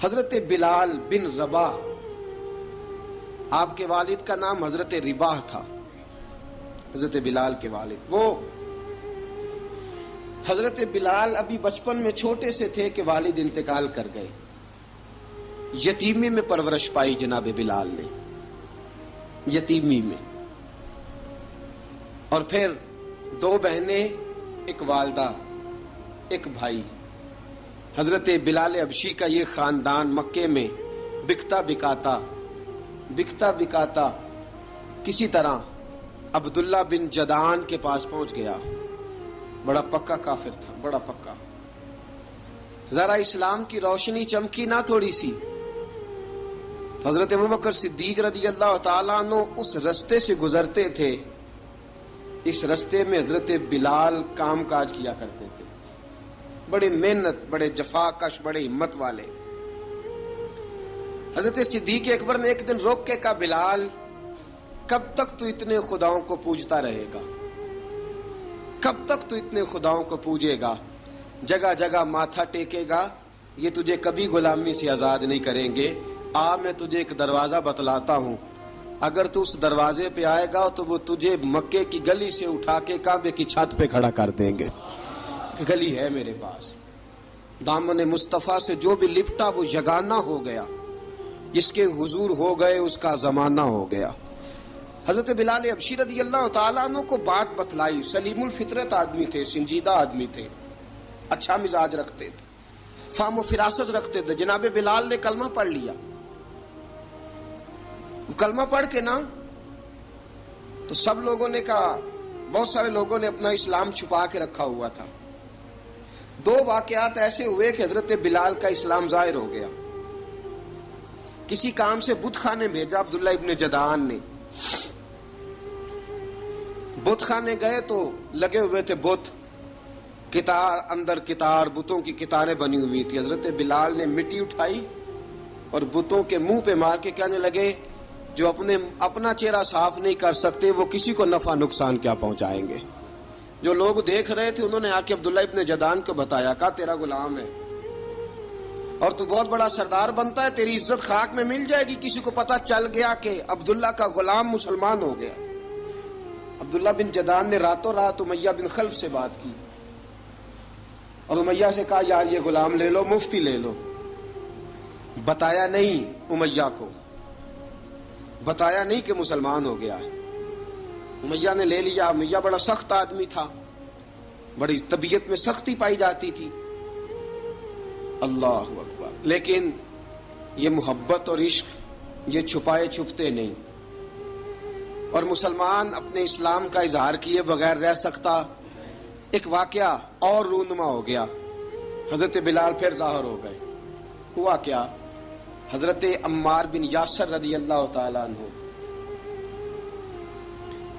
حضرت بلال بن رباح، آپ کے والد کا نام حضرت رباح تھا، حضرت بلال کے والد. وہ حضرت بلال ابھی بچپن میں چھوٹے سے تھے کہ والد انتقال کر گئے. یتیمی میں پرورش پائی جناب بلال نے، یتیمی میں. اور پھر دو بہنیں، ایک والدہ، ایک بھائی. حضرت بلال حبشی کا یہ خاندان مکے میں بکتا بکاتا کسی طرح عبداللہ بن جدعان کے پاس پہنچ گیا. بڑا پکا کافر تھا، بڑا پکا. ذرا اسلام کی روشنی چمکی نہ تھوڑی سی، حضرت ابوبکر صدیق رضی اللہ تعالیٰ عنہ اس رستے سے گزرتے تھے. اس رستے میں حضرت بلال کام کاج کیا کرتے تھے، بڑے محنت، بڑے جفاکش، بڑے ہمت والے. حضرت صدیق اکبر نے ایک دن روک کے کہا، بلال کب تک تو اتنے خداؤں کو پوجتا رہے گا؟ کب تک تو اتنے خداؤں کو پوجے گا، جگہ جگہ ماتھا ٹیکے گا؟ یہ تجھے کبھی غلامی سے آزاد نہیں کریں گے. میں تجھے ایک دروازہ بتلاتا ہوں، اگر تو اس دروازے پہ آئے گا تو وہ تجھے مکے کی گلی سے اٹھا کے کعبے کی چھت پہ کھڑا کر دیں گے. گلی ہے میرے پاس، دامن مصطفیٰ سے جو بھی لپٹا وہ یگانہ ہو گیا، جس کے حضور ہو گئے اس کا زمانہ ہو گیا. حضرت بلال حبشی رضی اللہ تعالیٰ عنہ کو بات بتلائی. سلیم الفطرت آدمی تھے، سنجیدہ آدمی تھے، اچھا مزاج رکھتے تھے، فہم و فراست رکھتے تھے. جناب بلال نے کلمہ پڑھ لیا. کلمہ پڑھ کے نا تو سب لوگوں نے کہا، بہت سارے لوگوں نے اپنا اسلام چھپا کے رکھا ہوا تھا. دو واقعات ایسے ہوئے کہ حضرت بلال کا اسلام ظاہر ہو گیا. کسی کام سے بت خانے بھیجا عبداللہ ابن جدعان نے. بت خانے گئے تو لگے ہوئے تھے بت، کتار اندر کتار، بتوں کی کتاریں بنی ہوئی تھی. حضرت بلال نے مٹی اٹھائی اور بتوں کے منہ پہ مار کے کہنے لگے، جو اپنا چہرہ صاف نہیں کر سکتے وہ کسی کو نفع نقصان کیا پہنچائیں گے. جو لوگ دیکھ رہے تھے انہوں نے آ کے عبداللہ ابن جدعان کو بتایا، کہا تیرا غلام ہے اور تو بہت بڑا سردار بنتا ہے، تیری عزت خاک میں مل جائے گی. کسی کو پتا چل گیا کہ عبداللہ کا غلام مسلمان ہو گیا. عبداللہ بن جدعان نے راتوں رات امیہ بن خلف سے بات کی اور امیہ سے کہا، یار یہ غلام لے لو، مفتی لے لو. بتایا نہیں امیہ کو، بتایا نہیں کہ مسلمان ہو گیا ہے. امیہ نے لے لیا. امیہ بڑا سخت آدمی تھا، بڑی طبیعت میں سختی پائی جاتی تھی. اللہ اکبر. لیکن یہ محبت اور عشق یہ چھپائے چھپتے نہیں، اور مسلمان اپنے اسلام کا اظہار کیے بغیر رہ سکتا. ایک واقعہ اور رونما ہو گیا. حضرت بلال پھر ظاہر ہو گئے. ہوا کیا؟ حضرت عمار بن یاسر رضی اللہ تعالیٰ عنہ،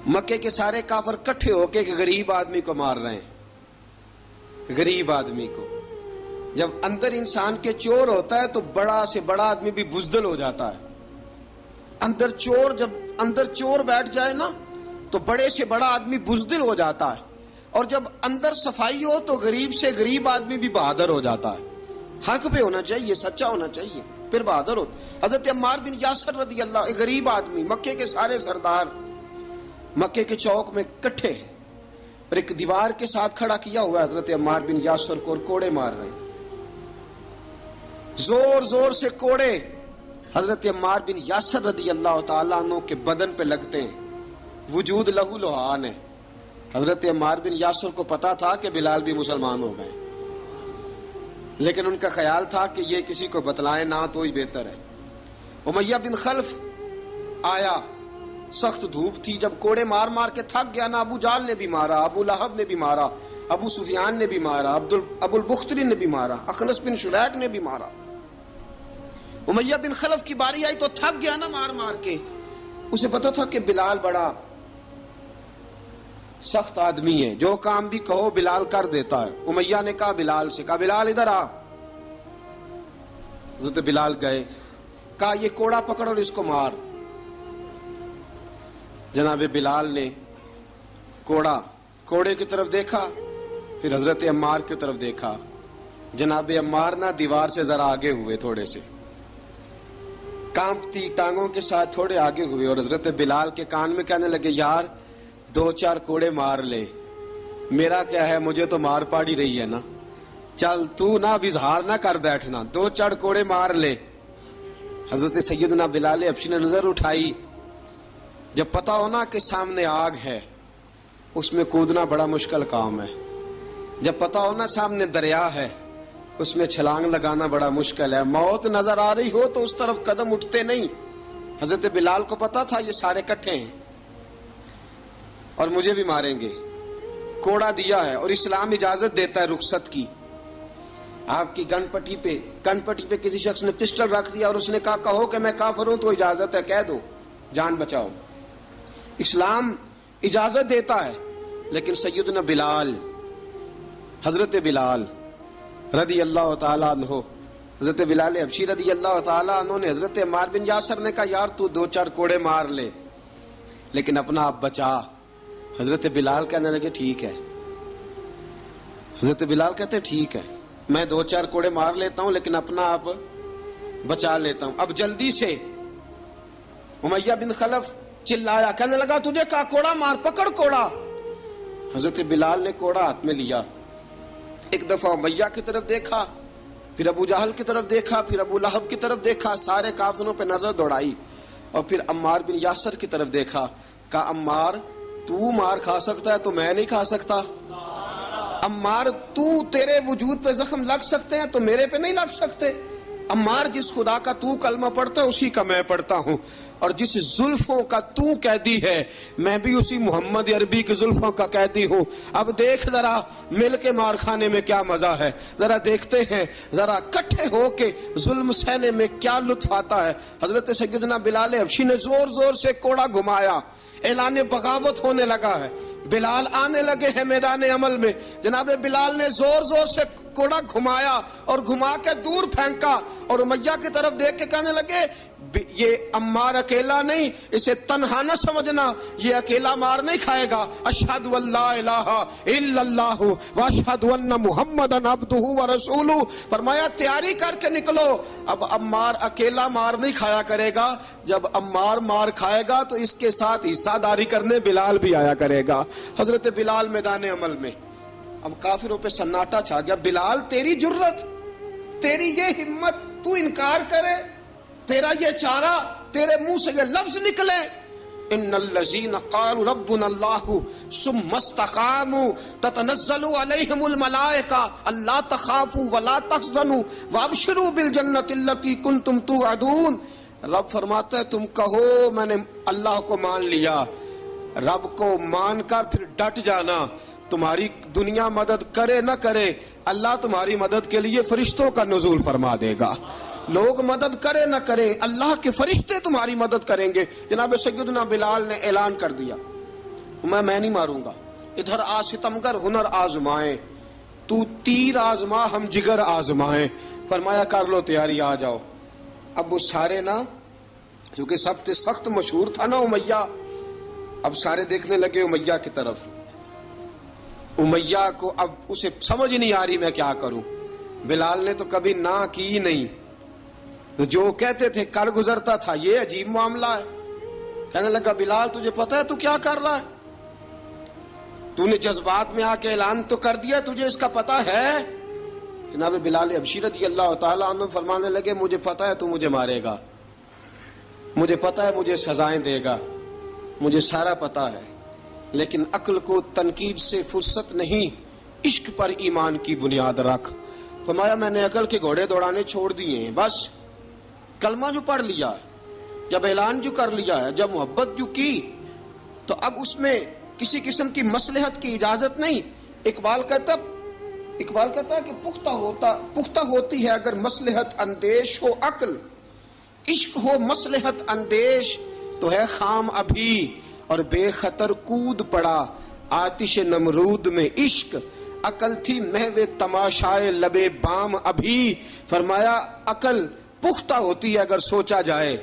مکے کے سارے کافر کٹھے ہو کے ایک غریب آدمی کو مار رہے ہیں. غریب آدمی کو، جب اندر انسان کے چور ہوتا ہے تو بڑا سے بڑا آدمی بھی بزدل ہو جاتا ہے. جب اندر چور بیٹھ جائے نا تو بڑے سے بڑا آدمی بزدل ہو جاتا ہے، اور جب اندر صفائی ہو تو غریب سے غریب آدمی بھی بہادر ہو جاتا ہے. حق پہ ہونا چاہیے، سچا ہونا چاہیے، پھر بہادر ہو. حضرت عمار بن یاسر رضی اللہ، ایک غریب آدمی، مکے کے سارے سردار مکے کے چوک میں کٹھے اور ایک دیوار کے ساتھ کھڑا کیا ہوا ہے حضرت عمار بن یاسر کو، اور کوڑے مار رہے ہیں. زور زور سے کوڑے حضرت عمار بن یاسر رضی اللہ تعالیٰ عنہ کے بدن پہ لگتے ہیں. وجود لہو لہان ہے. حضرت عمار بن یاسر کو پتا تھا کہ بلال بھی مسلمان ہو گئے، لیکن ان کا خیال تھا کہ یہ کسی کو بتلائے نہ تو ہی بہتر ہے. امیہ بن خلف آیا، سخت دھوپ تھی. جب کوڑے مار مار کے تھک گیا نا، ابو جال نے بھی مارا، ابو لہب نے بھی مارا، ابو سفیان نے بھی مارا، ابو البختری نے بھی مارا، اخنس بن شلیک نے بھی مارا. امیہ بن خلف کی باری آئی تو تھک گیا نا مار مار کے. اسے پتا تھا کہ بلال بڑا سخت آدمی ہے، جو کام بھی کہو بلال کر دیتا ہے. امیہ نے کہا بلال سے، کہا بلال ادھر آ. حضرت بلال گئے، کہا یہ کوڑا پکڑ اور اس کو مار. جناب بلال نے کوڑے کی طرف دیکھا، پھر حضرت عمار کی طرف دیکھا. جناب عمار نہ دیوار سے ذرا آگے ہوئے تھوڑے سے، کانپتی ٹانگوں کے ساتھ تھوڑے آگے ہوئے اور حضرت بلال کے کان میں کہنے لگے یار 2-4 کوڑے مار لے، میرا کیا ہے، مجھے تو مار پاڑ ہی رہی ہے نا، چل تو نہ اب اظہار نہ کر بیٹھنا، 2-4 کوڑے مار لے۔ حضرت سیدنا بلال حبشی نے نظر اٹھائی، جب پتا ہونا کہ سامنے آگ ہے اس میں کودنا بڑا مشکل کام ہے، جب پتا ہونا سامنے دریا ہے اس میں چھلانگ لگانا بڑا مشکل ہے، موت نظر آ رہی ہو تو اس طرف قدم اٹھتے نہیں۔ حضرت بلال کو پتا تھا یہ سارے کٹھے ہیں اور مجھے بھی ماریں گے، کوڑا دیا ہے اور اسلام اجازت دیتا ہے رخصت کی۔ آپ کی گن پٹی پہ کسی شخص نے پسٹل رکھ دیا اور اس نے کہا کہو کہ میں کافر ہوں تو اجازت ہے، کہہ دو، جان بچاؤ، اسلام اجازت دیتا ہے۔ لیکن سیدنا بلال، حضرت بلال رضی اللہ تعالیٰ عنہ، حضرت بلال حبشی رضی اللہ تعالیٰ عنہ نے حضرت عمار بن یاسر نے کہا یار تو 2-4 کوڑے مار لے لیکن اپنا آپ بچا۔ حضرت بلال کہنے لگے ٹھیک ہے، حضرت بلال کہتے ہیں ٹھیک ہے، میں 2-4 کوڑے مار لیتا ہوں لیکن اپنا آپ بچا لیتا ہوں۔ اب جلدی سے امیہ بن خلف چلایا، کہنے لگا تجھے کہا کوڑا مار، پکڑ کوڑا۔ حضرت بلال نے کوڑا ہاتھ میں لیا، ایک دفعہ امیہ کی طرف دیکھا، پھر ابو جہل کی طرف دیکھا، پھر ابو لہب کی طرف دیکھا، سارے کافروں پہ نظر دوڑائی اور پھر عمار بن یاسر کی طرف دیکھا، کہا عمار تو مار کھا سکتا ہے تو میں نہیں کھا سکتا، عمار تیرے وجود پہ زخم لگ سکتے ہیں تو میرے پہ نہیں لگ سکتے، عمار جس خدا کا تو کلمہ پڑھتا ہے اسی کا میں پڑھتا ہوں، اور جس زلفوں کا تو قیدی ہے میں بھی اسی محمد عربی کی زلفوں کا قیدی ہوں۔ اب دیکھ ذرا مل کے مار کھانے میں کیا مزہ ہے، ذرا دیکھتے ہیں ذرا کٹھے ہو کے ظلم سہنے میں کیا لطف آتا ہے۔ حضرت سیدنا بلال حبشی نے زور زور سے کوڑا گھمایا، اعلان بغاوت ہونے لگا ہے، بلال آنے لگے ہیں میدان عمل میں۔ جناب بلال نے زور زور سے کوڑا گھمایا اور گھما کے دور پھینکا اور امیہ کی طرف دیکھ کے کہنے لگے یہ عمار اکیلا نہیں، اسے تنہا نہ سمجھنا، یہ اکیلا مار نہیں کھائے گا۔ اشہد ان لا الہ الا اللہ واشہد ان محمدن عبدہ ورسولہ، فرمایا تیاری کر کے نکلو، اب عمار اکیلا مار نہیں کھایا کرے گا، جب عمار مار کھائے گا تو اس کے ساتھ حصہ داری کرنے بلال بھی آیا کرے گا۔ حضرت بلال میدان عمل میں، اب کافروں پہ سناٹا چھا گیا۔ بلال تیری جرت، تیری یہ ہمت، تو انکار کرے، تیرا یہ چارہ، تیرے منہ سے یہ لفظ نکلے، ان الذین قالوا ربنا اللہ ثم استقاموا تتنزل علیہم الملائکہ الا تخافوا ولا تحزنوا وابشروا بالجنۃ التی کنتم توعدون۔ رب فرماتا ہے تم کہو میں نے اللہ کو مان لیا، رب کو مان کر پھر ڈٹ جانا، تمہاری دنیا مدد کرے نہ کرے اللہ تمہاری مدد کے لیے فرشتوں کا نزول فرما دے گا، لوگ مدد کرے نہ کرے اللہ کے فرشتے تمہاری مدد کریں گے۔ جناب سیدنا بلال نے اعلان کر دیا میں نہیں ماروں گا، ادھر آ ستمگر ہنر آزمائیں، تو تیر آزما ہم جگر آزمائیں، فرمایا کر لو تیاری آ جاؤ۔ اب وہ سارے نا، کیونکہ سب سے سخت مشہور تھا نا امیہ، اب سارے دیکھنے لگے امیہ کی طرف، امیہ کو اب اسے سمجھ نہیں آ رہی میں کیا کروں۔ بلال نے تو کبھی نہ کی نہیں، تو جو کہتے تھے کر گزرتا تھا، یہ عجیب معاملہ ہے۔ کہنے لگا بلال تجھے پتا ہے تو کیا کر رہا ہے، تو نے جذبات میں آ کے اعلان تو کر دیا، تجھے اس کا پتا ہے؟ جناب بلال حبشی رضی اللہ تعالیٰ عنہ فرمانے لگے مجھے پتا ہے تو مجھے مارے گا، مجھے پتا ہے مجھے سزائیں دے گا، مجھے سارا پتا ہے، لیکن عقل کو تنقید سے فرصت نہیں، عشق پر ایمان کی بنیاد رکھ۔ فرمایا میں نے عقل کے گھوڑے دوڑانے چھوڑ دیے ہیں، بس کلمہ جو پڑھ لیا ہے، جب اعلان جو کر لیا ہے، جب محبت جو کی تو اب اس میں کسی قسم کی مصلحت کی اجازت نہیں۔ اقبال کہتا ہے کہ پختہ ہوتی ہے اگر مصلحت اندیش ہو عقل، عشق ہو مصلحت اندیش تو ہے خام ابھی، اور بے خطر کود پڑا آتش نمرود میں عشق، عقل تھی محو تماشائے لبے بام ابھی۔ فرمایا عقل پختہ ہوتی ہے اگر سوچا جائے،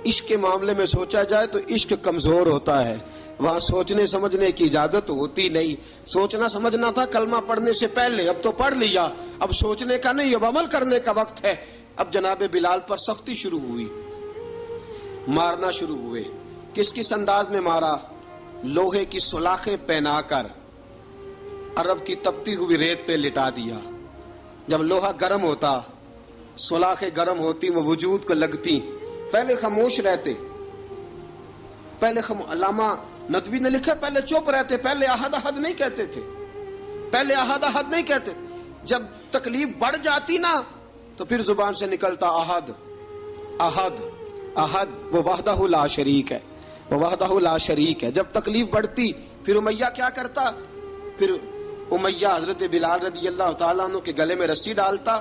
عشق کے معاملے میں سوچا جائے تو عشق کمزور ہوتا ہے، وہاں سوچنے سمجھنے کی اجازت ہوتی نہیں۔ سوچنا سمجھنا تھا کلمہ پڑھنے سے پہلے، اب تو پڑھ لیا، اب سوچنے کا نہیں، اب عمل کرنے کا وقت ہے۔ اب جناب بلال پر سختی شروع ہوئی، مارنا شروع ہوئے. کس کس انداز میں مارا؟ لوہے کی سلاخیں پہنا کر عرب کی تپتی ہوئی ریت پہ لٹا دیا. جب لوہا گرم ہوتا، سلاخیں گرم ہوتی، وہ وجود کو لگتی. پہلے خاموش رہتے، پہلے علامہ ندوی نے لکھا پہلے چپ رہتے، پہلے احد احد نہیں کہتے تھے، پہلے احد احد نہیں کہتے. جب تکلیف بڑھ جاتی نا تو پھر زبان سے نکلتا احد احد احد. وہ وحدہ لا شریک ہے، وہ وحدہ لا شریک ہے. جب تکلیف بڑھتی پھر امیہ کیا کرتا؟ پھر امیہ حضرت بلال رضی اللہ تعالیٰ عنہ کے گلے میں رسی ڈالتا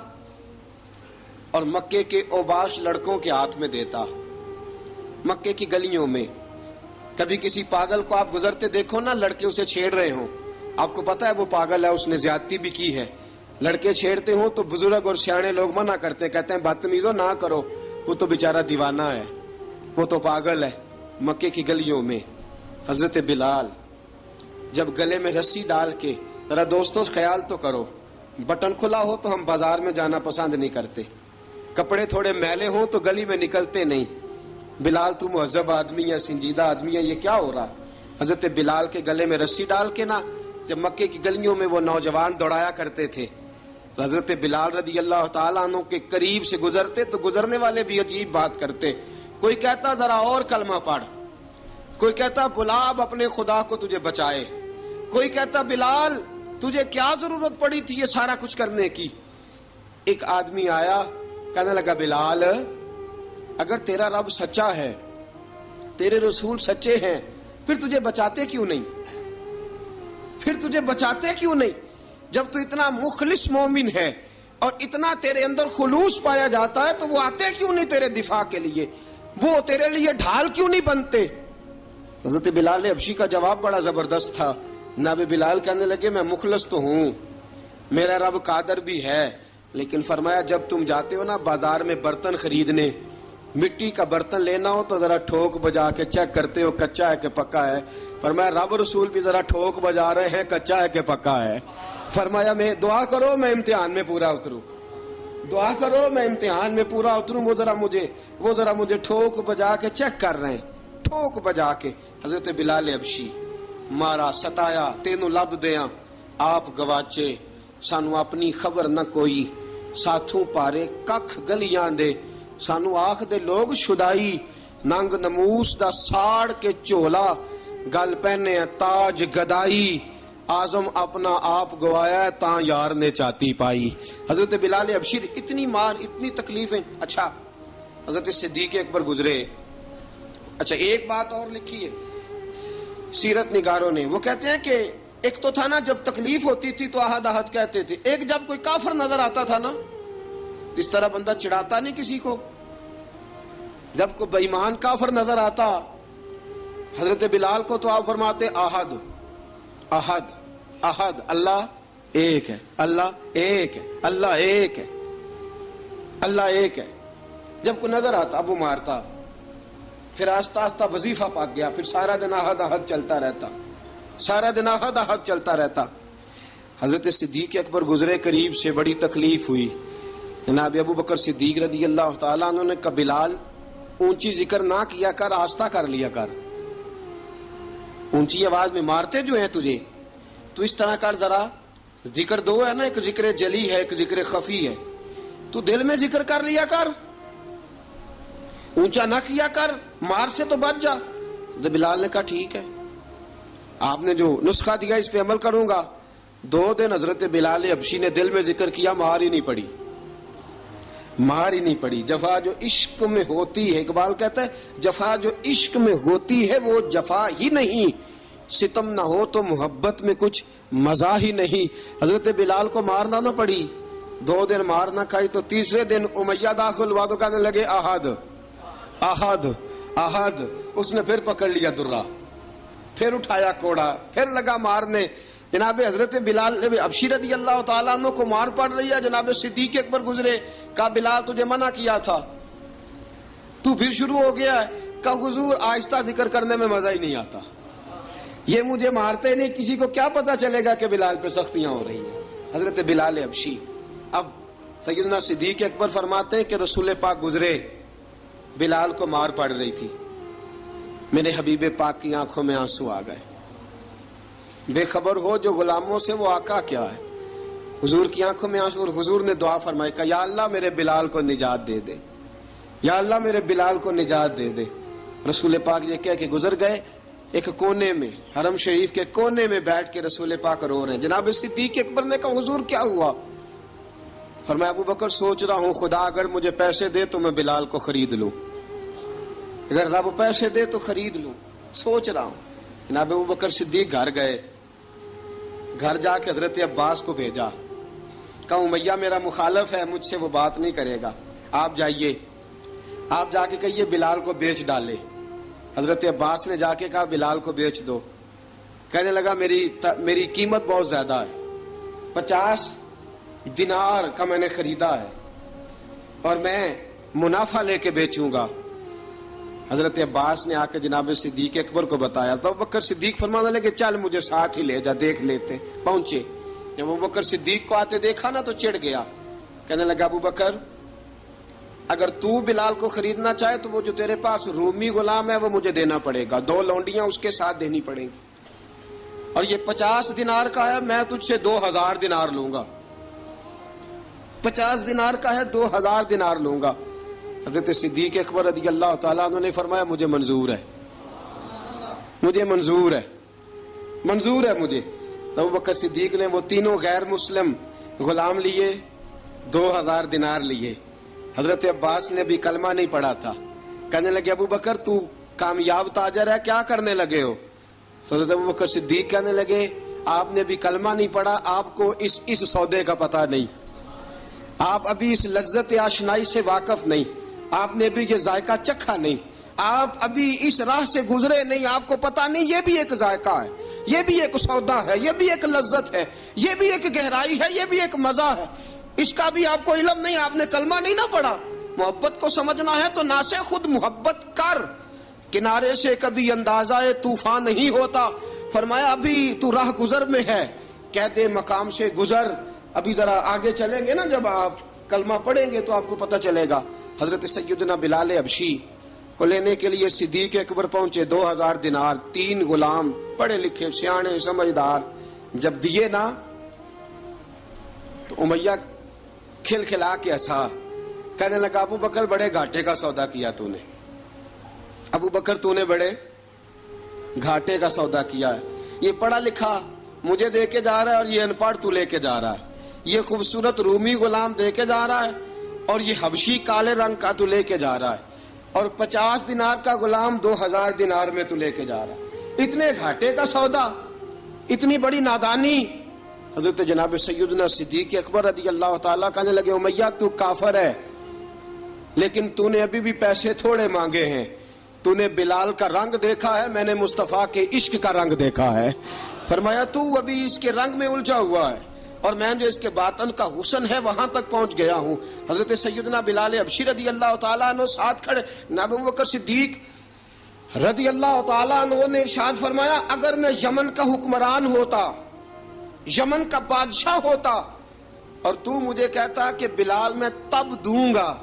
اور مکے کے اوباش لڑکوں کے ہاتھ میں دیتا. مکے کی گلیوں میں کبھی کسی پاگل کو آپ گزرتے دیکھو نا، لڑکے اسے چھیڑ رہے ہوں، آپ کو پتا ہے وہ پاگل ہے، اس نے زیادتی بھی کی ہے. لڑکے چھیڑتے ہوں تو بزرگ اور سیانے لوگ منع کرتے ہیں، کہتے ہیں بدتمیزوں نہ کرو، وہ تو بیچارہ دیوانہ ہے، وہ تو پاگل ہے. مکے کی گلیوں میں حضرت بلال جب گلے میں رسی ڈال کے، ذرا دوستوں خیال تو کرو، بٹن کھلا ہو تو ہم بازار میں جانا پسند نہیں کرتے، کپڑے تھوڑے میلے ہوں تو گلی میں نکلتے نہیں. بلال تو مہذب آدمی ہے، سنجیدہ آدمی ہے، یہ کیا ہو رہا؟ حضرت بلال کے گلے میں رسی ڈال کے نا جب مکے کی گلیوں میں وہ نوجوان دوڑایا کرتے تھے، حضرت بلال رضی اللہ تعالیٰ عنہ کے قریب سے گزرتے تو گزرنے والے بھی عجیب بات کرتے. کوئی کہتا ذرا اور کلمہ پڑھ، کوئی کہتا بلا اب اپنے خدا کو تجھے بچائے، کوئی کہتا بلال تجھے کیا ضرورت پڑی تھی یہ سارا کچھ کرنے کی. ایک آدمی آیا کہنے لگا بلال اگر تیرا رب سچا ہے، تیرے رسول سچے ہیں، پھر تجھے بچاتے کیوں نہیں؟ پھر تجھے بچاتے کیوں نہیں؟ جب تو اتنا مخلص مومن ہے اور اتنا تیرے اندر خلوص پایا جاتا ہے تو وہ آتے کیوں نہیں تیرے دفاع کے لیے؟ وہ تیرے لیے ڈھال کیوں نہیں بنتے؟ حضرت بلال حبشی کا جواب بڑا زبردست تھا. جناب بلال کہنے لگے میں مخلص تو ہوں، میرا رب قادر بھی ہے، لیکن فرمایا جب تم جاتے ہو نا بازار میں برتن خریدنے، مٹی کا برتن لینا ہو تو ذرا ٹھوک بجا کے چیک کرتے ہو کچا ہے کہ پکا ہے. فرمایا رب رسول بھی ذرا ٹھوک بجا رہے ہیں کچا ہے کہ پکا ہے. فرمایا میں دعا کرو میں امتحان میں پورا اتروں، دعا کرو میں امتحان میں پورا اتروں. وہ ذرا مجھے ٹھوک بجا کے چیک کر رہے ہیں، ٹھوک بجا کے. حضرت بلال حبشی مارا ستایا تینوں لب دیاں آپ گواچے، سانو اپنی خبر نہ کوئی، ساتھوں پارے ککھ گلیاں دے، سانو آخ دے لوگ شدائی، ننگ نموس دا ساڑ کے چولا، گل پہنے تاج گدائی، آزم اپنا آپ گوایا ہے تاں یار نے چاتی پائی. حضرت بلال حبشی اتنی مار اتنی تکلیفیں. اچھا حضرت صدیق اکبر گزرے. اچھا ایک بات اور لکھی ہے سیرت نگاروں نے، وہ کہتے ہیں کہ ایک تو تھا نا جب تکلیف ہوتی تھی تو احد احد کہتے تھے، ایک جب کوئی کافر نظر آتا تھا نا، اس طرح بندہ چڑھاتا نہیں کسی کو، جب کوئی بے ایمان کافر نظر آتا حضرت بلال کو تو آپ فرماتے احد احد احد، اللہ ایک ہے، اللہ ایک ہے، اللہ ایک ہے، اللہ ایک ہے. جب کوئی نظر آتا اب وہ مارتا. پھر آہستہ آہستہ وظیفہ پاک گیا، پھر سارا دن احد احد چلتا رہتا، سارا دن احد احد چلتا رہتا. حضرت صدیق اکبر گزرے قریب سے، بڑی تکلیف ہوئی. جناب ابو بکر صدیق رضی اللہ تعالیٰ عنہ نے کہا بلال اونچی ذکر نہ کیا کر، آہستہ کر لیا کر، اونچی آواز میں مارتے جو ہیں تجھے تو اس طرح کر، ذرا ذکر دو ہے نا، ایک ذکر جلی ہے ایک ذکر خفی ہے، تو دل میں ذکر کر لیا کر، اونچا نہ کیا کر، مار سے تو بچ جا. تو بلال نے کہا ٹھیک ہے، آپ نے جو نسخہ دیا اس پہ عمل کروں گا. 2 دن حضرت بلال حبشی نے دل میں ذکر کیا، مار ہی نہیں پڑی، مار ہی نہیں پڑی. جفا جو عشق میں ہوتی ہے، اقبال کہتا ہے جفا جو عشق میں ہوتی ہے وہ جفا ہی نہیں، ستم نہ ہو تو محبت میں کچھ مزہ ہی نہیں. حضرت بلال کو مارنا نہ پڑی، 2 دن مار نہ کھائی تو تیسرے دن امیہ داخل ہوا تو کہنے لگے احد احد احد. اس نے پھر پکڑ لیا درہ، پھر اٹھایا کوڑا، پھر لگا مارنے. جناب حضرت بلال حبشی رضی اللہ تعالیٰ عنہ کو مار پڑ رہی ہے. جناب صدیق اکبر گزرے، کہا بلال تجھے منع کیا تھا، تو پھر شروع ہو گیا ہے. کہا حضور آہستہ ذکر کرنے میں مزہ ہی نہیں آتا، یہ مجھے مارتے نہیں، کسی کو کیا پتا چلے گا کہ بلال پہ سختیاں ہو رہی ہیں. حضرت بلال حبشی. اب سیدنا صدیق اکبر فرماتے ہیں کہ رسول پاک گزرے، بلال کو مار پڑ رہی تھی. میرے حبیب پاک کی آنکھوں میں آنسو آ گئے. بے خبر ہو جو غلاموں سے وہ آقا کیا ہے. حضور کی آنکھوں میں آنسو, اور حضور نے دعا فرمائی کہ یا اللہ میرے بلال کو نجات دے دے, یا اللہ میرے بلال کو نجات دے دے. رسول پاک یہ کہہ کے گزر گئے. ایک کونے میں, حرم شریف کے کونے میں بیٹھ کے رسول پاک رو رہے ہیں. جناب صدیق اکبر نے کہا حضور کیا ہوا؟ فرمایا ابو بکر سوچ رہا ہوں خدا اگر مجھے پیسے دے تو میں بلال کو خرید لوں, اگر رب پیسے دے تو خرید لوں, سوچ رہا ہوں. جناب ابو بکر صدیق گھر گئے. گھر جا کے حضرت عباس کو بھیجا, کہا امیہ میرا مخالف ہے, مجھ سے وہ بات نہیں کرے گا, آپ جائیے, آپ جا کے کہیے بلال کو بیچ ڈالے. حضرت عباس نے جا کے کہا بلال کو بیچ دو. کہنے لگا میری قیمت بہت زیادہ ہے, 50 دینار کا میں نے خریدا ہے اور میں منافع لے کے بیچوں گا. حضرت عباس نے آ کے جناب صدیق اکبر کو بتایا تو ابو بکر صدیق فرمانے لگے چل مجھے ساتھ ہی لے جا, دیکھ لیتے. پہنچے, جب ابو بکر صدیق کو آتے دیکھا نا تو چڑ گیا. کہنے لگا ابو بکر اگر تو بلال کو خریدنا چاہے تو وہ جو تیرے پاس رومی غلام ہے وہ مجھے دینا پڑے گا, 2 لونڈیاں اس کے ساتھ دینی پڑیں گی, اور یہ 50 دینار کا ہے, میں تجھ سے 2000 دینار لوں گا. 50 دینار کا ہے, 2000 دینار لوں گا. حضرت صدیق اکبر رضی اللہ تعالیٰ عنہ نے فرمایا مجھے منظور ہے, مجھے منظور ہے, منظور ہے مجھے. تو ابو بکر صدیق نے وہ تینوں غیر مسلم غلام لیے, 2000 دینار لیے. حضرت عباس نے بھی کلمہ نہیں پڑھا تھا. کہنے لگے ابو بکر تو کامیاب تاجر ہے, کیا کرنے لگے ہو؟ تو حضرت ابو بکر صدیق کہنے لگے آپ نے بھی کلمہ نہیں پڑھا, آپ کو اس سودے کا پتہ نہیں, آپ ابھی اس لذت آشنائی سے واقف نہیں, آپ نے بھی یہ ذائقہ چکھا نہیں, آپ ابھی اس راہ سے گزرے نہیں, آپ کو پتہ نہیں یہ بھی ایک ذائقہ ہے, یہ بھی ایک سودا ہے, یہ بھی ایک لذت ہے, یہ بھی ایک گہرائی ہے, یہ بھی ایک مزہ ہے, اس کا بھی آپ کو علم نہیں, آپ نے کلمہ نہیں نہ پڑھا. محبت کو سمجھنا ہے تو نہ سے خود محبت کر, کنارے سے کبھی اندازہ طوفان نہیں ہوتا. فرمایا ابھی تو راہ گزر میں ہے, کہتے مقام سے گزر, ابھی ذرا آگے چلیں گے نا, جب آپ کلمہ پڑھیں گے تو آپ کو پتہ چلے گا. حضرت سیدنا بلال حبشی کو لینے کے لیے صدیق اکبر پہنچے. 2000 دینار, 3 غلام پڑھے لکھے سیانے سمجھدار, جب دیے نا تو امیہ کھل کھلا کے ہنسا. کہنے لگا ابو بکر بڑے گھاٹے کا سودا کیا تو نے, ابو بکر تو نے بڑے گھاٹے کا سودا کیا ہے. یہ پڑھا لکھا مجھے دے کے جا رہا ہے اور یہ ان پڑھ تو لے کے جا رہا ہے, یہ خوبصورت رومی غلام دے کے جا رہا ہے اور یہ حبشی کالے رنگ کا تو لے کے جا رہا ہے, اور 50 دینار کا غلام 2000 دینار میں تو لے کے جا رہا ہے. اتنے گھاٹے کا سودا, اتنی بڑی نادانی. حضرت جناب سیدنا صدیق اکبر رضی اللہ تعالیٰ کہنے لگے امیہ تو کافر ہے, لیکن تو نے ابھی بھی پیسے تھوڑے مانگے ہیں, تو نے بلال کا رنگ دیکھا ہے, میں نے مصطفیٰ کے عشق کا رنگ دیکھا ہے. فرمایا تو ابھی اس کے رنگ میں الجھا ہوا ہے, اور میں جو اس کے باطن کا حسن ہے وہاں تک پہنچ گیا ہوں. حضرت سیدنا بلال حبشی رضی اللہ تعالیٰ عنہ ساتھ کھڑے. ابو بکر صدیق رضی اللہ تعالیٰ عنہ نے ارشاد فرمایا اگر میں یمن کا حکمران ہوتا, یمن کا بادشاہ ہوتا, اور تو مجھے کہتا کہ بلال میں تب دوں گا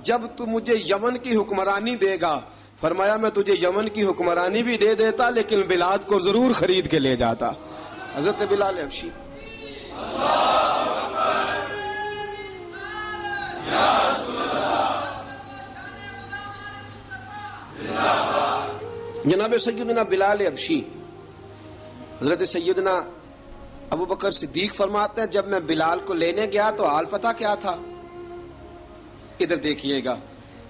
جب تو مجھے یمن کی حکمرانی دے گا, فرمایا میں تجھے یمن کی حکمرانی بھی دے دیتا لیکن بلال کو ضرور خرید کے لے جاتا. حضرت بلال حبشی جناب سیدنا بلال حبشی. حضرت سیدنا ابو بکر صدیق فرماتے ہیں جب میں بلال کو لینے گیا تو حال پتہ کیا تھا, ادھر دیکھیے گا.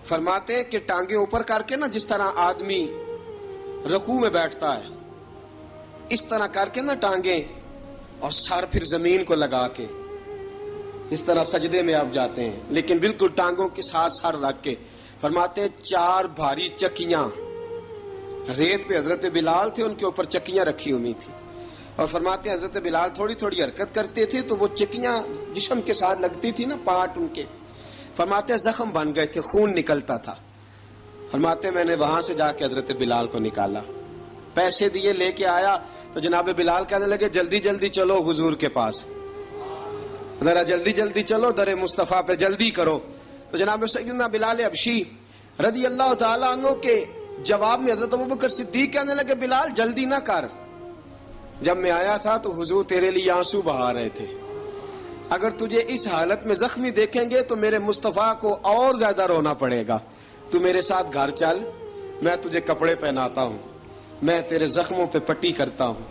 فرماتے ہیں کہ ٹانگیں اوپر کر کے نا, جس طرح آدمی رکوع میں بیٹھتا ہے اس طرح کر کے نا ٹانگیں, اور سر پھر زمین کو لگا کے اس طرح سجدے میں آپ جاتے ہیں, لیکن بالکل ٹانگوں کے ساتھ سر رکھ کے. فرماتے ہیں 4 بھاری چکیاں ریت پہ حضرت بلال تھے, ان کے اوپر چکیاں رکھی ہوئی تھی, اور فرماتے ہیں حضرت بلال تھوڑی تھوڑی حرکت کرتے تھے تو وہ چکیاں جسم کے ساتھ لگتی تھی نا, پارٹ ان کے. فرماتے ہیں زخم بن گئے تھے, خون نکلتا تھا. فرماتے ہیں میں نے وہاں سے جا کے حضرت بلال کو نکالا, پیسے دیے, لے کے آیا تو جناب بلال کہنے لگے جلدی جلدی چلو حضور کے پاس, ذرا جلدی جلدی چلو در مصطفیٰ پہ جلدی کرو. تو جناب سیدنا بلال حبشی رضی اللہ تعالیٰ عنہ کے جواب میں حضرت ابوبکر صدیق کہنے لگے بلال جلدی نہ کر، جب میں آیا تھا تو حضور تیرے لیے آنسو بہا رہے تھے، اگر تجھے اس حالت میں زخمی دیکھیں گے تو میرے مصطفیٰ کو اور زیادہ رونا پڑے گا، تو میرے ساتھ گھر چل، میں تجھے کپڑے پہناتا ہوں، میں تیرے زخموں پہ پٹی کرتا ہوں۔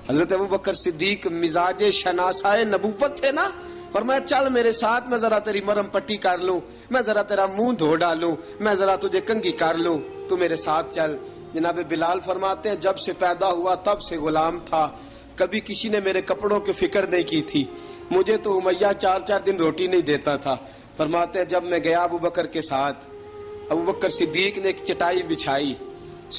حضرت ابوبکر صدیق مزاج شناسائے نبوت تھے نا، فرمایا چل میرے ساتھ، میں ذرا تیری مرم پٹی کر لوں، میں ذرا تیرا منہ دھو ڈالوں، میں ذرا تجھے کنگھی کر لوں، تو میرے ساتھ چل۔ جناب بلال فرماتے ہیں جب سے پیدا ہوا تب سے غلام تھا، کبھی کسی نے میرے کپڑوں کی فکر نہیں کی تھی، مجھے تو امیہ 4 دن روٹی نہیں دیتا تھا۔ فرماتے ہیں جب میں گیا ابوبکر کے ساتھ، ابوبکر صدیق نے ایک چٹائی بچھائی،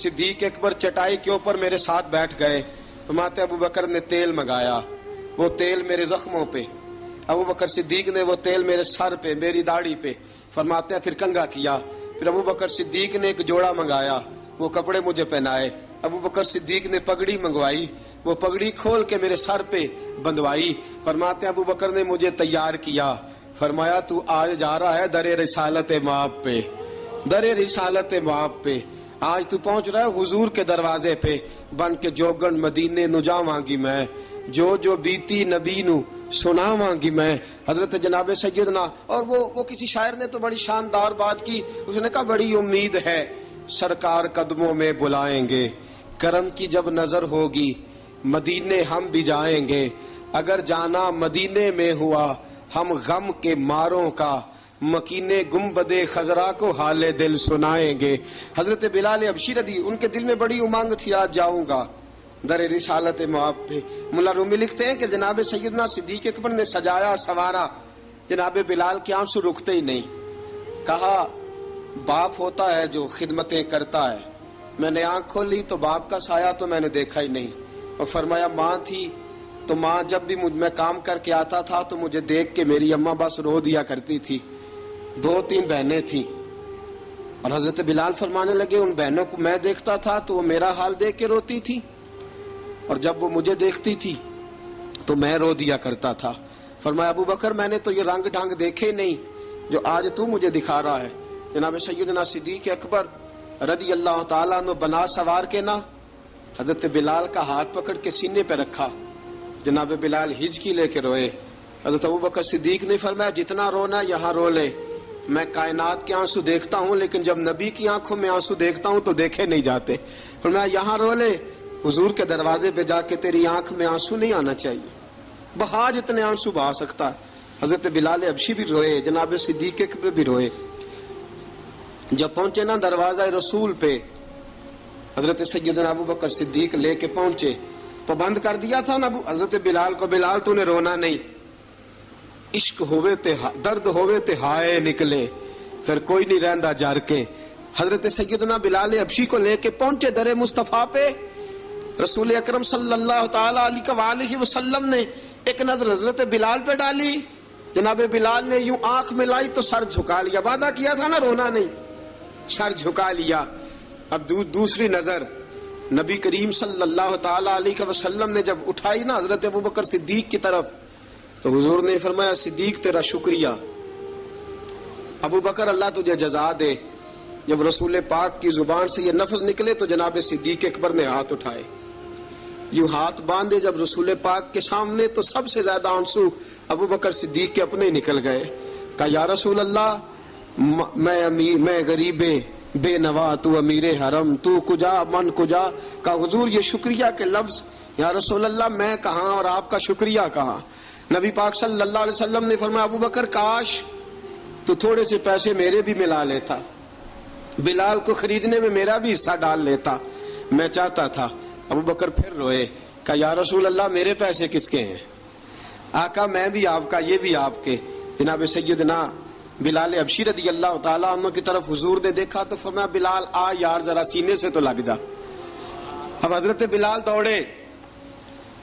صدیق اکبر چٹائی کے اوپر میرے ساتھ بیٹھ گئے۔ فرماتے ہیں ابوبکر نے تیل منگایا، وہ تیل میرے زخموں پہ، ابوبکر صدیق نے وہ تیل میرے سر پہ، میری داڑھی پہ، فرماتے ہیں پھر کنگھا کیا، پھر ابوبکر صدیق نے ایک جوڑا منگایا، وہ کپڑے مجھے پہنائے، ابوبکر صدیق نے پگڑی منگوائی، وہ پگڑی کھول کے میرے سر پہ بندھوائی۔ فرماتے ہیں ابوبکر نے مجھے تیار کیا، فرمایا تو آج جا رہا ہے در رسالت مآب پہ، در رسالت مآب پہ، آج تو پہنچ رہا ہے حضور کے دروازے پہ، بن کے جوگن مدینے نو جاواں گی میں، جو بیتی نبی نو سناواں گی میں۔ حضرت جناب سیدنا، اور وہ کسی شاعر نے تو بڑی شاندار بات کی، اس نے کہا بڑی امید ہے سرکار قدموں میں بلائیں گے، کرم کی جب نظر ہوگی مدینے ہم بھی جائیں گے، اگر جانا مدینے میں ہوا ہم غم کے ماروں کا، مکینے گنبد خضرا کو حال دل سنائیں گے۔ حضرت بلال حبشی رضی، ان کے دل میں بڑی امنگ تھی آج جاؤں گا در رسالت مآب پہ۔ ملا رومی لکھتے ہیں کہ جناب سیدنا صدیق اکبر نے سجایا سوارا، جناب بلال کے آنسو رکتے ہی نہیں، کہا باپ ہوتا ہے جو خدمتیں کرتا ہے، میں نے آنکھ کھولی تو باپ کا سایہ تو میں نے دیکھا ہی نہیں، اور فرمایا ماں تھی تو ماں جب بھی میں کام کر کے آتا تھا تو مجھے دیکھ کے میری اماں بس رو دیا کرتی تھی، 2-3 بہنیں تھیں، اور حضرت بلال فرمانے لگے ان بہنوں کو میں دیکھتا تھا تو وہ میرا حال دیکھ کے روتی تھی، اور جب وہ مجھے دیکھتی تھی تو میں رو دیا کرتا تھا۔ فرمایا ابو بکر میں نے تو یہ رنگ ڈھنگ دیکھے نہیں جو آج تو مجھے دکھا رہا ہے۔ جناب سیدنا صدیق اکبر رضی اللہ تعالیٰ عنہ بنا سوار کے نا حضرت بلال کا ہاتھ پکڑ کے سینے پہ رکھا، جناب بلال ہجکی لے کے روئے۔ حضرت ابو بکر صدیق نے فرمایا جتنا رونا یہاں رو لے، میں کائنات کے آنسو دیکھتا ہوں لیکن جب نبی کی آنکھوں میں آنسو دیکھتا ہوں تو دیکھے نہیں جاتے۔ فرمایا یہاں رو لے، حضور کے دروازے پہ جا کے تیری آنکھ میں آنسو نہیں آنا چاہیے، بہا جتنے آنسو بہا سکتا ہے۔ حضرت بلال حبشی بھی روئے، جناب صدیق اکبر بھی روئے۔ جب پہنچے نا دروازہ رسول پہ، حضرت سیدنا ابو بکر صدیق لے کے پہنچے، پابند کر دیا تھا نا حضرت بلال کو، بلال تو نے رونا نہیں، عشق ہوئے تے درد ہوئے تے ہائے نکلے، پھر کوئی نہیں رہندا جار کے۔ حضرت سیدنا بلال حبشی کو لے کے پہنچے در مصطفیٰ پہ، رسول اکرم صلی اللہ تعالی علیہ وسلم نے ایک نظر حضرت بلال پہ ڈالی، جناب بلال نے یوں آنکھ ملائی تو سر جھکا لیا، وعدہ کیا تھا نا رونا نہیں، سر جھکا لیا۔ اب دوسری نظر نبی کریم صلی اللہ تعالی علیہ وسلم نے جب اٹھائی نا حضرت ابوبکر صدیق کی طرف، تو حضور نے فرمایا صدیق تیرا شکریہ، ابو بکر اللہ تجھے جزا دے۔ جب رسول پاک کی زبان سے یہ لفظ نکلے تو جناب صدیق اکبر نے ہاتھ اٹھائے، یوں ہاتھ باندھے جب رسول پاک کے سامنے، تو سب سے زیادہ آنسو ابو بکر صدیق کے اپنے نکل گئے۔ کہا یا رسول اللہ میں غریب بے نوا، تو امیر حرم، تو کجا من کجا۔ کہا حضور یہ شکریہ کے لفظ، یا رسول اللہ میں کہاں اور آپ کا شکریہ کہاں۔ نبی پاک صلی اللہ علیہ وسلم نے فرمایا ابو بکر کاش تو تھوڑے سے پیسے میرے بھی ملا لیتا، بلال کو خریدنے میں میرا بھی حصہ ڈال لیتا، میں چاہتا تھا۔ ابو بکر پھر روئے، کہا یا رسول اللہ میرے پیسے کس کے ہیں؟ آقا میں بھی آپ کا، یہ بھی آپ کے۔ جناب سیدنا بلال حبشی رضی اللہ تعالیٰ عنہ کی طرف حضور نے دیکھا تو فرمایا بلال آ یار ذرا سینے سے تو لگ جا۔ اب حضرت بلال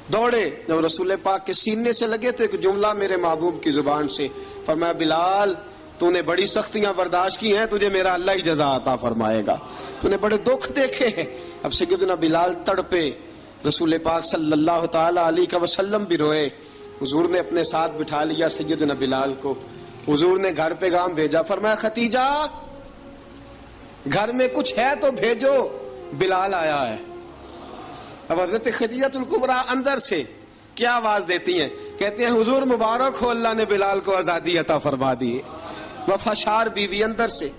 دوڑے، جب رسول پاک کے سینے سے لگے تو ایک جملہ میرے محبوب کی زبان سے، فرمایا بلال تو نے بڑی سختیاں برداشت کی ہیں، تجھے میرا اللہ ہی جزا عطا فرمائے گا، تو نے بڑے دکھ دیکھے ہیں۔ اب سیدنا بلال تڑپے، رسول پاک صلی اللہ تعالی علیہ وسلم بھی روئے۔ حضور نے اپنے ساتھ بٹھا لیا سیدنا بلال کو، حضور نے گھر پیغام بھیجا، فرمایا ختیجہ گھر میں کچھ ہے تو بھیجو، بلال آیا ہے۔ اب حضرت خدیجہ الکبریٰ اندر سے کیا آواز دیتی ہیں؟ کہتے ہیں حضور مبارک ہو، اللہ نے بلال کو آزادی عطا فرما دی۔ وفاشار بیوی اندر سے۔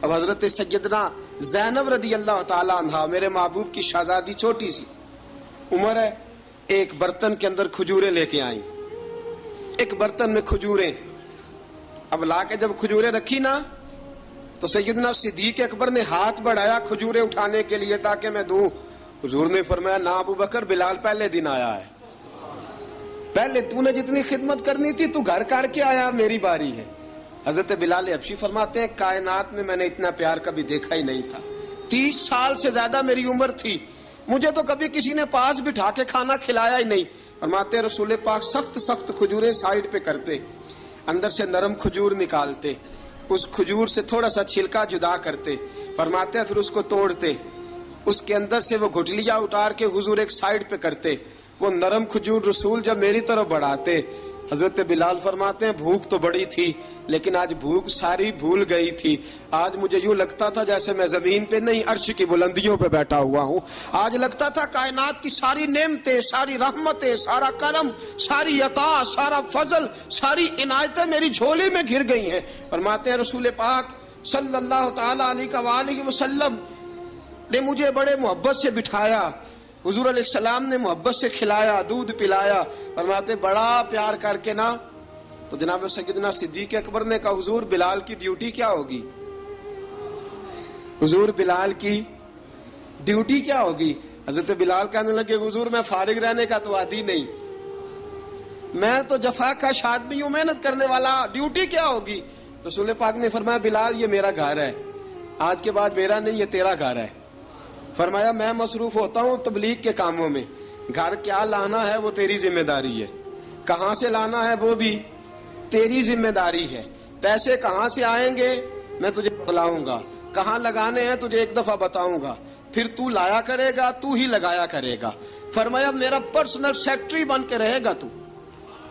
اب حضرت سیدنا زینب رضی اللہ تعالی عنہا، میرے محبوب کی شہزادی، چھوٹی سی عمر ہے، ایک برتن کے اندر کھجوریں لے کے آئیں، ایک برتن میں کھجوریں۔ اب لا کے جب کھجوریں رکھی نا تو سیدنا صدیق اکبر نے ہاتھ بڑھایا کھجوریں اٹھانے کے لیے تاکہ میں دوں۔ حضور نے فرمایا نہ ابو بکر، بلال پہلے دن آیا ہے، پہلے تو نے جتنی خدمت کرنی تھی تو گھر کر کے آیا، میری باری ہے۔ حضرت بلال حبشی فرماتے ہیں کائنات میں نے اتنا پیار کبھی دیکھا ہی نہیں تھا۔ 30 سال سے زیادہ میری عمر تھی، مجھے تو کبھی کسی نے پاس بٹھا کے کھانا کھلایا ہی نہیں۔ فرماتے رسول پاک سخت سخت کھجوریں سائیڈ پہ کرتے، اندر سے نرم کھجور نکالتے، اس کھجور سے تھوڑا سا چھلکا جدا کرتے، فرماتے ہیں پھر اس کو توڑتے، اس کے اندر سے وہ گھٹلیاں اتار کے حضور ایک سائیڈ پہ کرتے، وہ نرم کھجور رسول جب میری طرف بڑھاتے، حضرت بلال فرماتے ہیں بھوک تو بڑی تھی لیکن آج بھوک ساری بھول گئی تھی۔ آج مجھے یوں لگتا تھا جیسے میں زمین پہ نہیں عرش کی بلندیوں پہ بیٹھا ہوا ہوں۔ آج لگتا تھا کائنات کی ساری نعمتیں، ساری رحمتیں، سارا کرم، ساری عطا، سارا فضل، ساری عنایتیں میری جھولی میں گر گئی ہیں۔ فرماتے ہیں رسول پاک صلی اللہ تعالی علیہ وآلہ وسلم نے مجھے بڑے محبت سے بٹھایا، حضور علیہ السلام نے محبت سے کھلایا، دودھ پلایا۔ فرماتے بڑا پیار کر کے نا تو جناب سیدنا صدیق اکبر نے کہا حضور بلال کی ڈیوٹی کیا ہوگی؟ حضور بلال کی ڈیوٹی کیا ہوگی؟ حضرت بلال کہنے لگے حضور میں فارغ رہنے کا تو عادی نہیں، میں تو جفا کش آدمی ہوں، محنت کرنے والا، ڈیوٹی کیا ہوگی؟ رسول پاک نے فرمایا بلال یہ میرا گھر ہے، آج کے بعد میرا نہیں یہ تیرا گھر ہے۔ فرمایا میں مصروف ہوتا ہوں تبلیغ کے کاموں میں، گھر کیا لانا ہے وہ تیری ذمہ داری ہے، کہاں سے لانا ہے وہ بھی تیری ذمہ داری ہے، پیسے کہاں سے آئیں گے میں تجھے بتلاؤں گا، کہاں لگانے ہیں تجھے ایک دفعہ بتاؤں گا، پھر تو لایا کرے گا، تو ہی لگایا کرے گا۔ فرمایا میرا پرسنل سیکٹری بن کے رہے گا، تو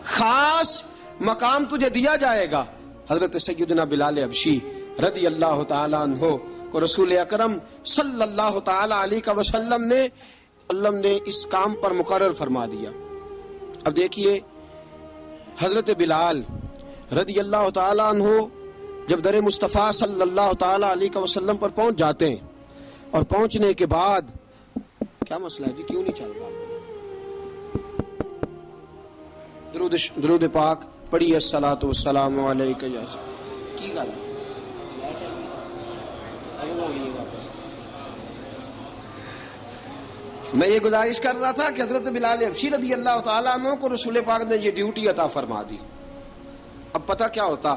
خاص مقام تجھے دیا جائے گا۔ حضرت سیدنا بلال حبشی رضی اللہ تعالی عنہ کو رسول اکرم صلی اللہ تعالی علیہ وسلم نے اس کام پر مقرر فرما دیا۔ اب دیکھیے حضرت بلال رضی اللہ تعالی عنہ جب در مصطفیٰ صلی اللہ تعالی علیہ وسلم پر پہنچ جاتے ہیں، اور پہنچنے کے بعد کیا مسئلہ ہے جی، کیوں نہیں چل رہا؟ درود پاک پڑھیے الصلاۃ والسلام علیکہ یا کی گل میں یہ گزارش کر رہا تھا کہ حضرت بلال حبشی رضی اللہ تعالیٰ عنہ کو رسول پاک نے یہ ڈیوٹی عطا فرما دی۔ اب پتہ کیا ہوتا،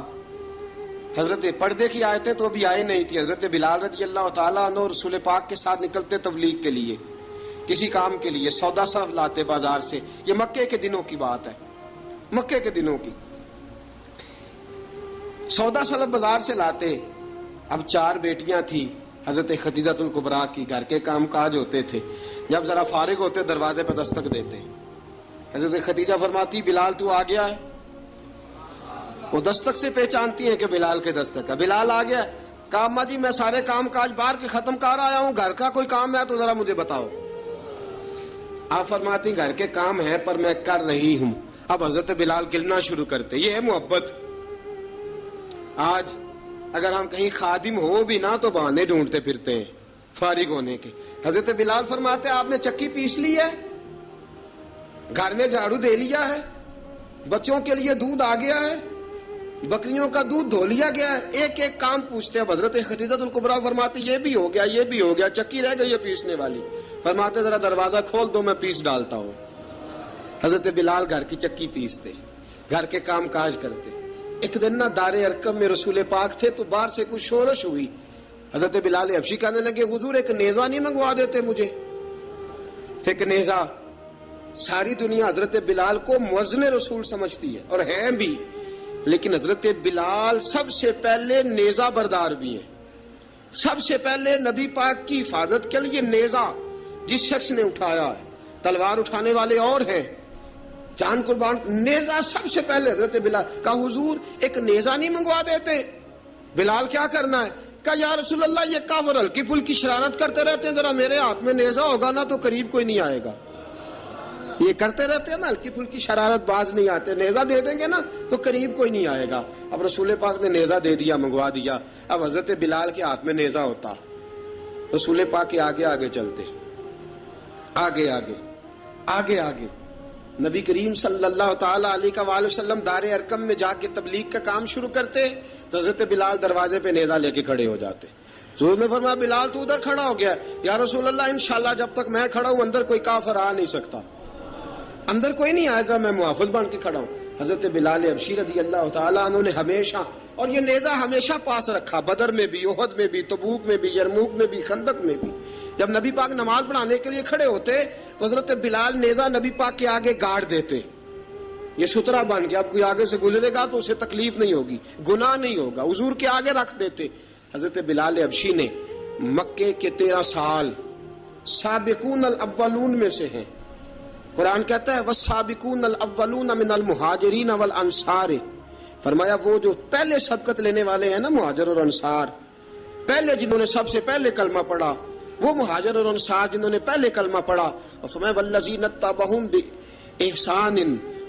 حضرت پردے کی آیتیں تو ابھی آئی نہیں تھی، حضرت بلال رضی اللہ تعالیٰ عنہ رسول پاک کے ساتھ نکلتے تبلیغ کے لیے، کسی کام کے لیے، سودا صرف لاتے بازار سے۔ یہ مکے کے دنوں کی بات ہے، مکے کے دنوں کی، سودا صرف بازار سے لاتے۔ اب 4 بیٹیاں تھیں حضرت خدیجہ الکبریٰ کی، گھر کے کام کاج ہوتے تھے، جب ذرا فارغ ہوتے دروازے پہ دستک دیتے، حضرت خدیجہ فرماتی بلال تو آ گیا ہے، وہ دستک سے پہچانتی ہے کہ بلال کے دستک ہے، بلال آ گیا۔ کہا اماں جی میں سارے کام کاج باہر کے ختم کر آیا ہوں، گھر کا کوئی کام ہے تو ذرا مجھے بتاؤ۔ آپ فرماتی گھر کے کام ہے پر میں کر رہی ہوں۔ اب حضرت بلال گلنا شروع کرتے، یہ ہے محبت۔ آج اگر ہم کہیں خادم ہو بھی نہ تو بہانے ڈھونڈتے پھرتے ہیں فارغ ہونے کے۔ حضرت بلال فرماتے آپ نے چکی پیس لی ہے، گھر میں جھاڑو دے لیا ہے، بچوں کے لیے دودھ آ گیا ہے، بکریوں کا دودھ دھو لیا گیا ہے، ایک ایک کام پوچھتے ہیں۔ حضرت خدیجہ الکبریٰ فرماتی یہ بھی ہو گیا، یہ بھی ہو گیا، چکی رہ گئی ہے پیسنے والی۔ فرماتے ذرا دروازہ کھول دو میں پیس ڈالتا ہوں۔ حضرت بلال گھر کی چکی پیستے، گھر کے کام کاج کرتے۔ ایک دن نہ دار ارقم میں رسول پاک تھے تو باہر سے کچھ شورش ہوئی، حضرت بلال حبشی کہنے لگے حضور ایک نیزہ نہیں منگوا دیتے مجھے؟ ایک نیزہ۔ ساری دنیا حضرت بلال کو مؤذن رسول سمجھتی ہے اور ہیں بھی، لیکن حضرت بلال سب سے پہلے نیزہ بردار بھی ہیں۔ سب سے پہلے نبی پاک کی حفاظت کے لیے نیزہ جس شخص نے اٹھایا ہے، تلوار اٹھانے والے اور ہیں، جان قربان، نیزہ سب سے پہلے حضرت بلال۔ کہا حضور ایک نیزہ نہیں منگوا دیتے؟ بلال کیا کرنا ہے؟ کہا یا رسول اللہ یہ کافر ہلکی پھلکی شرارت کرتے رہتے ہیں، ذرا میرے ہاتھ میں نیزہ ہوگا نا تو قریب کوئی نہیں آئے گا. یہ کرتے رہتے ہیں نا ہلکی پھلکی شرارت، باز نہیں آتے، نیزہ دے دیں گے نا تو قریب کوئی نہیں آئے گا. اب رسول پاک نے نیزہ دے دیا، منگوا دیا. اب حضرت بلال کے ہاتھ میں نیزہ ہوتا، رسول پاک کے آگے آگے چلتے، آگے آگے آگے آگے. نبی کریم صلی اللہ تعالی علیہ وآلہ وسلم دار ارقم میں جا کے تبلیغ کا کام شروع کرتے تو حضرت بلال دروازے پہ نیزہ لے کے کھڑے ہو جاتے. حضور نے فرمایا بلال تو ادھر کھڑا ہو گیا. یا رسول اللہ انشاءاللہ جب تک میں کھڑا ہوں اندر کوئی کافر آ نہیں سکتا، اندر کوئی نہیں آئے گا، میں محافظ بن کے کھڑا ہوں. حضرت بلال حبشی رضی اللہ تعالیٰ عنہ نے ہمیشہ، اور یہ نیزہ ہمیشہ پاس رکھا، بدر میں بھی، احد میں بھی، تبوک میں بھی، یرموک میں بھی، خندق میں بھی. جب نبی پاک نماز پڑھانے کے لیے کھڑے ہوتے تو حضرت بلال نیزہ نبی پاک کے آگے گاڑ دیتے. یہ سترا بن گیا، اب کوئی آگے سے گزرے گا تو اسے تکلیف نہیں ہوگی، گناہ نہیں ہوگا، حضور کے آگے رکھ دیتے. حضرت بلال حبشی نے مکے کے 13 سال سابقون الاولون میں سے ہیں. قرآن کہتا ہے والسابقون الاولون من المہاجرین والانصار. فرمایا وہ جو پہلے سبقت لینے والے ہیں نا مہاجر اور انصار، پہلے جنہوں نے سب سے پہلے کلمہ پڑھا، وہ مہاجر اور انصار جنہوں نے پہلے کلمہ پڑھا. اور فرمایا والذین اتبعوہم بإحسان،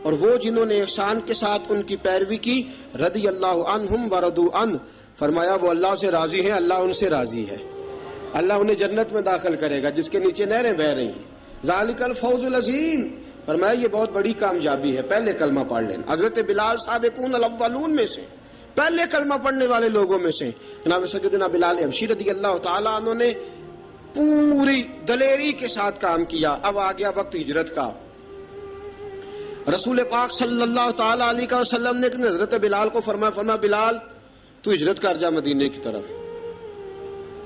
اور وہ جنہوں نے احسان کے ساتھ ان کی پیروی کی، رضی اللہ عنہم ورضوا عنہ. فرمایا وہ اللہ سے راضی ہیں، اللہ ان سے راضی ہے، اللہ انہیں جنت میں داخل کرے گا جس کے نیچے نہریں بہہ رہی ہیں. ذالک الفوز العظیم. فرمایا یہ بہت بڑی کامیابی ہے پہلے کلمہ پڑھ لینا. حضرت بلال سابقون الاولون میں سے، پہلے کلمہ پڑھنے والے لوگوں میں سے. جناب سیدنا بلال حبشی رضی اللہ تعالیٰ عنہ نے پوری دلیری کے ساتھ کام کیا. اب آ گیا وقت ہجرت کا. رسول پاک صلی اللہ تعالیٰ علیہ وسلم نے حضرت بلال کو فرمایا بلال تو ہجرت کر جا مدینے کی طرف،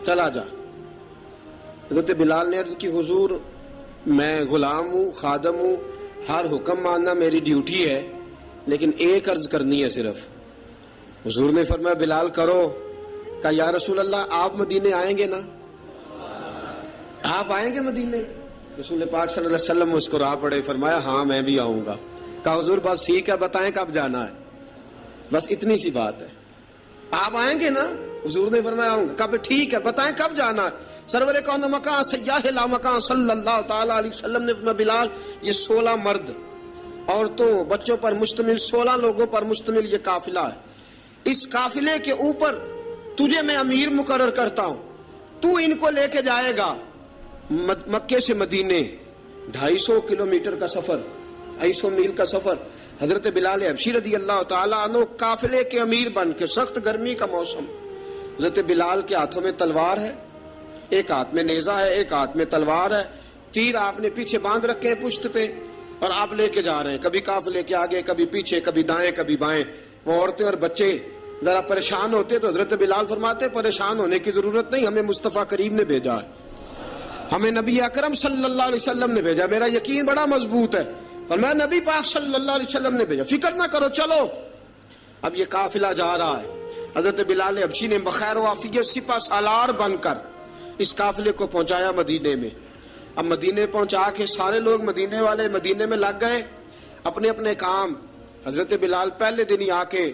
چلا جا. حضرت بلال نے عرض کی حضور میں غلام ہوں، خادم ہوں، ہر حکم ماننا میری ڈیوٹی ہے، لیکن ایک عرض کرنی ہے صرف. حضور نے فرمایا بلال کرو. کہا یا رسول اللہ آپ مدینے آئیں گے نا، آپ آئیں گے مدینے؟ رسول پاک صلی اللہ علیہ وسلم مسکرا پڑے، فرمایا ہاں میں بھی آؤں گا. کہا حضور بس ٹھیک ہے، بتائیں کب جانا ہے، بس اتنی سی بات ہے. آپ آئیں گے نا؟ حضور نے فرمایا آؤں گا. کہا ٹھیک ہے بتائیں کب جانا ہے. سرور کون مکان سیاح لا مکان صلی اللہ تعالی علیہ وسلم نے فرمایا بلال یہ 16 مرد، عورتوں، بچوں پر مشتمل 16 لوگوں پر مشتمل یہ قافلہ ہے. اس قافلے کے اوپر تجھے میں امیر مقرر کرتا ہوں، تو ان کو لے کے جائے گا مکے سے مدینے 250 کلومیٹر کا سفر، 250 میل کا سفر. حضرت بلال حبشی رضی اللہ تعالیٰ عنہ قافلے کے امیر بن کے، سخت گرمی کا موسم، حضرت بلال کے ہاتھوں میں تلوار ہے، ایک ہاتھ میں نیزہ ہے، ایک ہاتھ میں تلوار ہے، تیر آپ نے پیچھے باندھ رکھے ہیں پشت پہ، اور آپ لے کے جا رہے ہیں، کبھی قافلے کے آگے، کبھی پیچھے، کبھی دائیں کبھی بائیں. وہ عورتیں اور بچے ذرا پریشان ہوتے تو حضرت بلال فرماتے پریشان ہونے کی ضرورت نہیں، ہمیں مصطفیٰ کریم نے بھیجا ہے، ہمیں نبی اکرم صلی اللہ علیہ وسلم نے بھیجا، میرا یقین بڑا مضبوط ہے، اور میں نبی پاک صلی اللہ علیہ وسلم نے بھیجا، فکر نہ کرو چلو. اب یہ قافلہ جا رہا ہے. حضرت بلال حبشی نے بخیر و عافیت سپہ سالار بن کر اس قافلے کو پہنچایا مدینے میں. اب مدینے پہنچا کے سارے لوگ مدینے والے مدینے میں لگ گئے اپنے اپنے کام. حضرت بلال پہلے دن ہی آ کے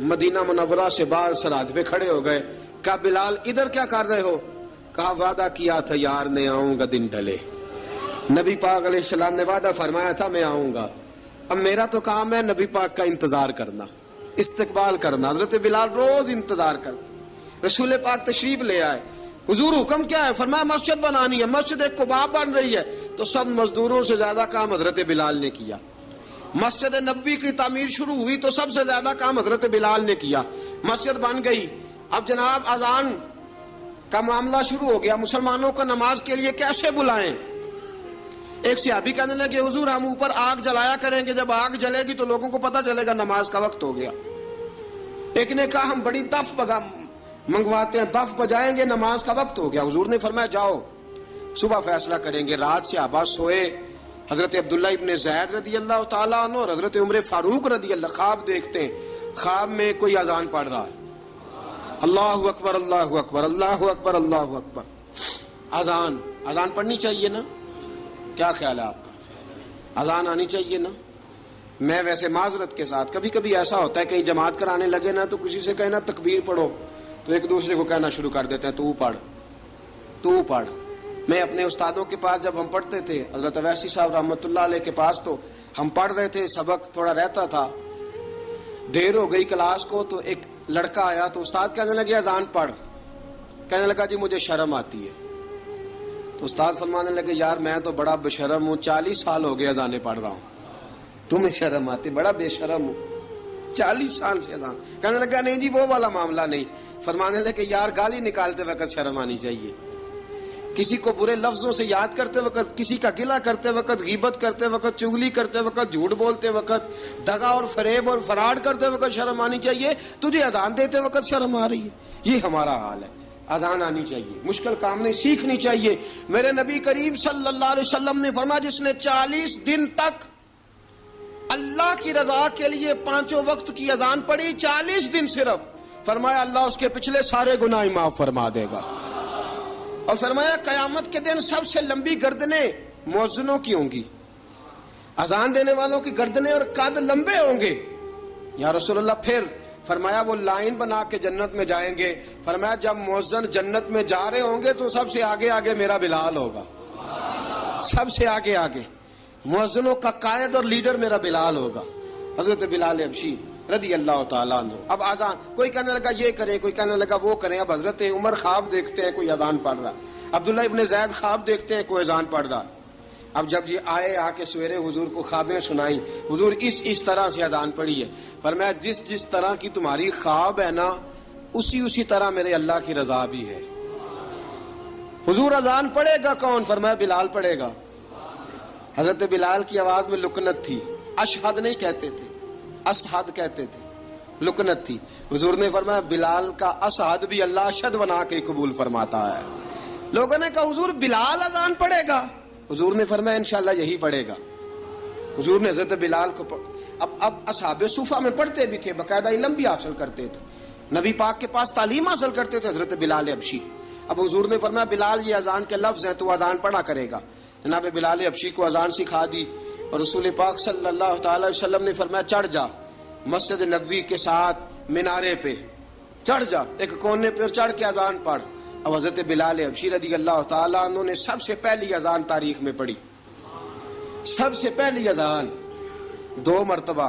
مدینہ منورہ سے باہر سرحد پہ کھڑے ہو گئے. کہا بلال ادھر کیا کر رہے ہو؟ کہا وعدہ کیا تھا یار نے آؤں گا دن ڈھلے. نبی پاک علیہ السلام نے وعدہ فرمایا تھا میں آؤں گا. اب میرا تو کام ہے نبی پاک کا انتظار کرنا، استقبال کرنا. حضرت بلال روز انتظار کرتے. رسول پاک تشریف لے آئے. حضور حکم کیا ہے؟ فرمایا مسجد بنانی ہے. مسجد ایک قباء بن رہی ہے. تو سب مزدوروں سے زیادہ کام حضرت بلال نے کیا. مسجد نبوی کی تعمیر شروع ہوئی تو سب سے زیادہ کام حضرت بلال نے کیا. مسجد بن گئی. اب جناب اذان کا معاملہ شروع ہو گیا. مسلمانوں کو نماز کے لیے کیسے بلائیں؟ ایک صحابی کہنے لگے حضور ہم اوپر آگ جلایا کریں گے، جب آگ جلے گی تو لوگوں کو پتہ چلے گا نماز کا وقت ہو گیا. ایک نے کہا ہم بڑی دف منگواتے ہیں، دف بجائیں گے، نماز کا وقت ہو گیا. حضور نے فرمایا جاؤ صبح فیصلہ کریں گے. رات سے صحابہ سوئے. حضرت عبداللہ ابن زید رضی اللہ تعالیٰ عنہ اور حضرت عمر فاروق رضی اللہ خواب دیکھتے ہیں. خواب میں کوئی اذان پڑھ رہا ہے، اللہ اکبر اللہ اکبر اللہ اکبر اللہ اکبر. اذان پڑھنی چاہیے نا؟ کیا خیال ہے آپ کا؟ اذان آنی چاہیے نا؟ میں ویسے معذرت کے ساتھ کبھی کبھی ایسا ہوتا ہے کہیں جماعت کرانے لگے نا تو کسی سے کہنا تکبیر پڑھو، تو ایک دوسرے کو کہنا شروع کر دیتے ہیں تو پڑھ تو پڑھ. میں اپنے استادوں کے پاس جب ہم پڑھتے تھے حضرت اویسی صاحب رحمۃ اللہ علیہ کے پاس، تو ہم پڑھ رہے تھے، سبق تھوڑا رہتا تھا، دیر ہو گئی کلاس کو، تو ایک لڑکا آیا تو استاد کہنے لگے اذان پڑھ. کہنے لگا جی مجھے شرم آتی ہے. تو استاد فرمانے لگے یار میں تو بڑا بے شرم ہوں، 40 سال ہو گئے اذانیں پڑھ رہا ہوں، تمہیں شرم آتی؟ بڑا بے شرم ہوں، 40 سال سے اذان. کہنے لگا نہیں جی وہ والا معاملہ نہیں. فرمانے لگے یار گالی نکالتے وقت شرم آنی چاہیے، کسی کو برے لفظوں سے یاد کرتے وقت، کسی کا گلہ کرتے وقت، غیبت کرتے وقت، چغلی کرتے وقت، جھوٹ بولتے وقت، دغا اور فریب اور فراڈ کرتے وقت شرم آنی چاہیے. تجھے اذان دیتے وقت شرم آ رہی ہے. یہ ہمارا حال ہے. اذان آنی چاہیے، مشکل کام نہیں، سیکھنی چاہیے. میرے نبی کریم صلی اللہ علیہ وسلم نے فرمایا جس نے 40 دن تک اللہ کی رضا کے لیے 5 وقت کی اذان پڑھی، 40 دن صرف، فرمایا اللہ اس کے پچھلے سارے گناہ معاف فرما دے گا. اور فرمایا قیامت کے دن سب سے لمبی گردنیں مؤذنوں کی ہوں گی، اذان دینے والوں کی گردنیں اور قد لمبے ہوں گے. یا رسول اللہ پھر؟ فرمایا وہ لائن بنا کے جنت میں جائیں گے. فرمایا جب مؤذن جنت میں جا رہے ہوں گے تو سب سے آگے آگے میرا بلال ہوگا، سب سے آگے آگے مؤذنوں کا قائد اور لیڈر میرا بلال ہوگا، حضرت بلال حبشی رضی اللہ تعالیٰ عنہ. اب اذان کوئی کہنے لگا یہ کریں، کوئی کہنے لگا وہ کریں. اب حضرت عمر خواب دیکھتے ہیں کوئی اذان پڑھ رہا، عبداللہ ابن زید خواب دیکھتے ہیں کوئی اذان پڑھ رہا. اب جب یہ آئے آ کے سویرے حضور کو خوابیں سنائی، حضور اس طرح سے اذان پڑھی ہے. فرمایا جس طرح کی تمہاری خواب ہے نا اسی طرح میرے اللہ کی رضا بھی ہے. حضور اذان پڑھے گا کون؟ فرمایا بلال پڑھے گا. حضرت بلال کی آواز میں لکنت تھی، اشہد نہیں کہتے تھے، اسحد کہتے تھے، لکنت تھی. حضور نے فرمایا بلال کا اسحد بھی اللہ اشہد بنا کے قبول فرماتا ہے. لوگوں نے کہا حضور بلال اذان پڑھے گا؟ حضور نے فرمایا انشاءاللہ یہی پڑھے گا. حضور نے حضرت بلال کو اب اصحاب صوفہ میں پڑھتے بھی تھے، باقاعدہ علم بھی حاصل کرتے تھے، نبی پاک کے پاس تعلیم حاصل کرتے تھے حضرت بلال حبشی. اب حضور نے فرمایا بلال یہ اذان کے لفظ ہیں تو اذان پڑھا کرے گا. جناب بلال حبشی کو اذان سکھا دی اور رسول پاک صلی اللہ تعالی وسلم نے فرمایا چڑھ جا مسجد نبوی کے ساتھ مینارے پہ، چڑھ جا ایک کونے پہ چڑھ کے اذان پڑھ. اب حضرت بلال حبشی رضی اللہ تعالیٰ عنہ نے سب سے پہلی اذان تاریخ میں پڑھی، سب سے پہلی اذان. 2 مرتبہ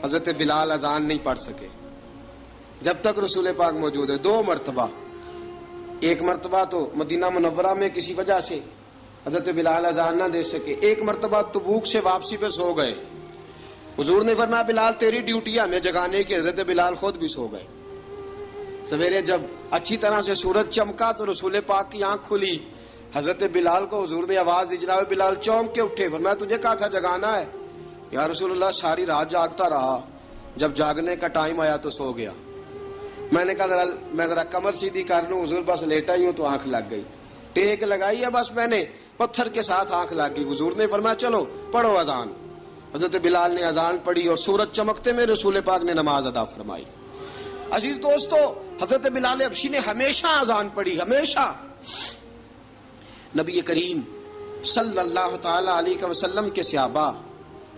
حضرت بلال اذان نہیں پڑھ سکے جب تک رسول پاک موجود ہے. 2 مرتبہ، ایک مرتبہ تو مدینہ منورہ میں کسی وجہ سے حضرت بلال اذان نہ دے سکے، ایک مرتبہ تبوک سے واپسی پہ سو گئے. حضور نے فرمایا بلال تیری ڈیوٹی ہے ہمیں جگانے کی. حضرت بلال خود بھی سو گئے. سویرے جب اچھی طرح سے سورج چمکا تو رسول پاک کی آنکھ کھلی. حضرت بلال کو حضور نے آواز دی، جناب بلال چونک کے اٹھے. فرمایا تجھے کہا تھا جگانا ہے. یا رسول اللہ ساری رات جاگتا رہا، جب جاگنے کا ٹائم آیا تو سو گیا. میں نے کہا میں ذرا کمر سیدھی کر لوں. حضور بس لیٹا ہی ہوں تو آنکھ لگ گئی، ٹیک لگائی ہے بس میں نے، پتھر کے ساتھ آنکھ لگ گئی. حضور نے فرمایا چلو پڑھو اذان. حضرت بلال نے اذان پڑھی اور سورج چمکتے میں رسول پاک نے نماز ادا فرمائی. عزیز دوستو حضرت بلال حبشی نے ہمیشہ اذان پڑھی، ہمیشہ. نبی کریم صلی اللہ تعالی علیہ وسلم کے صحابہ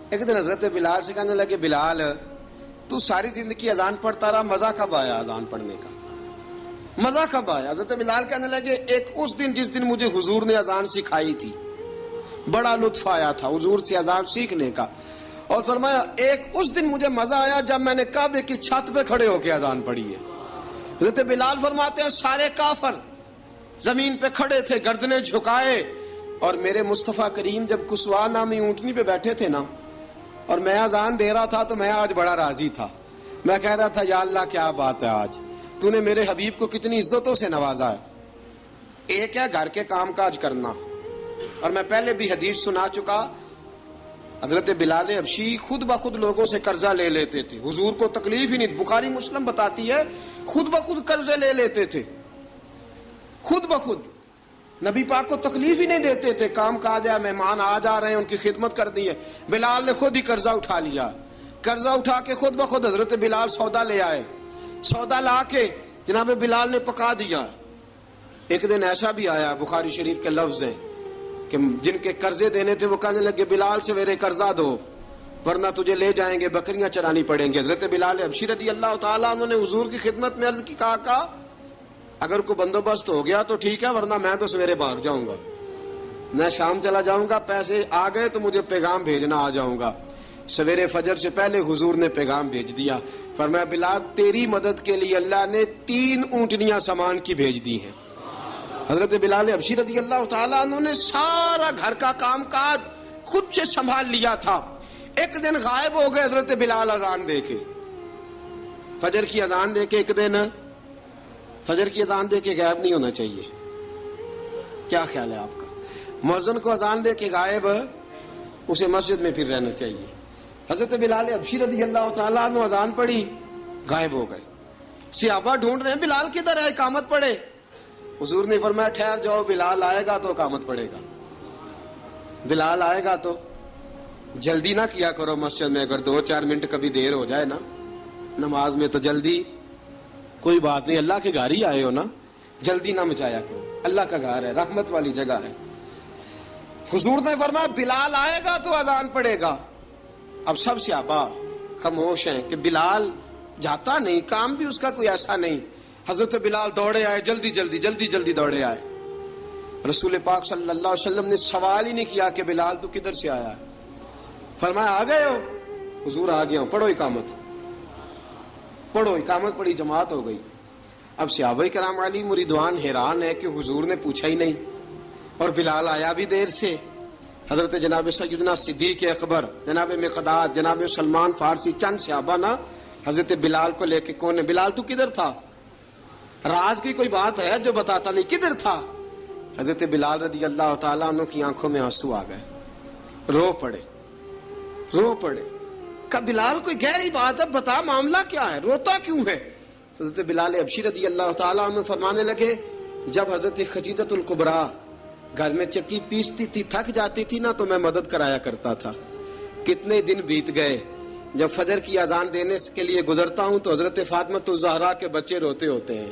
ایک دن حضرت بلال سے کہنے لگے بلال تو ساری زندگی اذان پڑھتا رہا، مزہ کب آیا اذان پڑھنے کا؟ مزہ کب آیا؟ حضرت بلال کہنے لگے ایک اس دن جس دن مجھے حضور نے اذان سکھائی تھی، بڑا لطف آیا تھا حضور سے اذان سیکھنے کا. اور فرمایا ایک اس دن مجھے مزہ آیا جب میں نے کعبے کی چھت پہ کھڑے ہو کے اذان پڑھی ہے. حضرت بلال فرماتے ہیں سارے کافر زمین پہ کھڑے تھے گردنیں جھکائے، اور میرے مصطفیٰ کریم جب کسوا نامی اونٹنی پہ بیٹھے تھے نا اور میں اذان دے رہا تھا تو میں آج بڑا راضی تھا. میں کہہ رہا تھا یا اللہ کیا بات ہے، آج تو نے میرے حبیب کو کتنی عزتوں سے نوازا ہے. ایک ہے گھر کے کام کاج کرنا، اور میں پہلے بھی حدیث سنا چکا، حضرت بلال حبشی خود بخود لوگوں سے قرضہ لے لیتے تھے، حضور کو تکلیف ہی نہیں. بخاری مسلم بتاتی ہے خود بخود قرضے لے لیتے تھے، خود بخود. نبی پاک کو تکلیف ہی نہیں دیتے تھے، کام کاج ہے، مہمان آ جا رہے ہیں ان کی خدمت کر دی ہے. بلال نے خود ہی قرضہ اٹھا لیا، قرضہ اٹھا کے خود بخود حضرت بلال سودا لے آئے، سودا لا کے جناب بلال نے پکا دیا. ایک دن ایسا بھی آیا بخاری شریف کے لفظ ہیں کہ جن کے قرضے دینے تھے وہ کہنے لگے بلال سویرے قرضہ دو. ورنہ تجھے لے جائیں گے، بکریاں چرانی پڑیں گے۔ حضرت بلال حبشی رضی اللہ تعالیٰ عنہ نے حضور کی خدمت میں عرض کی، کہا اگر کوئی بندوبست ہو گیا تو ٹھیک ہے، ورنہ میں تو سویرے بھاگ جاؤں گا، میں شام چلا جاؤں گا، پیسے آ گئے تو مجھے پیغام بھیجنا، آ جاؤں گا۔ سویرے فجر سے پہلے حضور نے پیغام بھیج دیا، فرمایا بلال تیری مدد کے لیے اللہ نے 3 اونٹنیاں سامان کی بھیج دی ہیں۔ حضرت بلال حبشی رضی اللہ تعالیٰ عنہ نے سارا گھر کا کام کاج خود سے سنبھال لیا تھا۔ ایک دن غائب ہو گئے حضرت بلال اذان دے کے، فجر کی اذان دے کے، ایک دن فجر کی اذان دے کے غائب نہیں ہونا چاہیے، کیا خیال ہے آپ کا؟ مؤذن کو اذان دے کے غائب، اسے مسجد میں پھر رہنا چاہیے۔ حضرت بلال حبشی رضی اللہ تعالیٰ عنہ اذان پڑھی، غائب ہو گئے۔ صحابہ ڈھونڈ رہے ہیں بلال کدھر ہے، اقامت پڑھے۔ حضور نے فرمایا ٹھہر جاؤ، بلال آئے گا تو اقامت پڑھے گا، بلال آئے گا تو۔ جلدی نہ کیا کرو مسجد میں، اگر 2-4 منٹ کبھی دیر ہو جائے نا نماز میں تو جلدی، کوئی بات نہیں، اللہ کے گھر ہی آئے ہو نا، جلدی نہ مچایا کرو، اللہ کا گھر ہے، رحمت والی جگہ ہے۔ حضور نے فرمایا بلال آئے گا تو اذان پڑے گا۔ اب سب صحابہ خاموش ہیں کہ بلال جاتا نہیں، کام بھی اس کا کوئی ایسا نہیں۔ حضرت بلال دوڑے آئے، جلدی جلدی جلدی جلدی دوڑے آئے۔ رسول پاک صلی اللہ علیہ وسلم نے سوال ہی نہیں کیا کہ بلال تو کدھر سے آیا ہے، فرمایا آ گئے ہو؟ حضور آ گیا ہوں، پڑھو اقامت، پڑھو اقامت پڑھی، جماعت ہو گئی۔ اب صحابہ کرام علیہ مریدوان حیران ہے کہ حضور نے پوچھا ہی نہیں اور بلال آیا بھی دیر سے۔ حضرت جناب سیدنا صدیق اکبر، جناب مقداد، جناب سلمان فارسی، چند صحابہ نا حضرت بلال کو لے کے، کون ہے بلال تو کدھر تھا؟ راز کی کوئی بات ہے جو بتاتا نہیں، کدھر تھا؟ حضرت بلال رضی اللہ تعالیٰ عنہ کی آنکھوں میں آنسو آ گئے، رو پڑے، رو پڑے۔ کہ بلال کوئی گہری بات ہے، بتا معاملہ کیا ہے، روتا کیوں ہے؟ حضرت بلال حبشی رضی اللہ تعالیٰ عنہ فرمانے لگے جب حضرت خدیجہ الکبریٰ گھر میں چکی پیستی تھی، تھک جاتی تھی نا تو میں مدد کرایا کرتا تھا۔ کتنے دن بیت گئے، جب فجر کی اذان دینے کے لیے گزرتا ہوں تو حضرت فاطمہ الزہرا کے بچے روتے ہوتے ہیں۔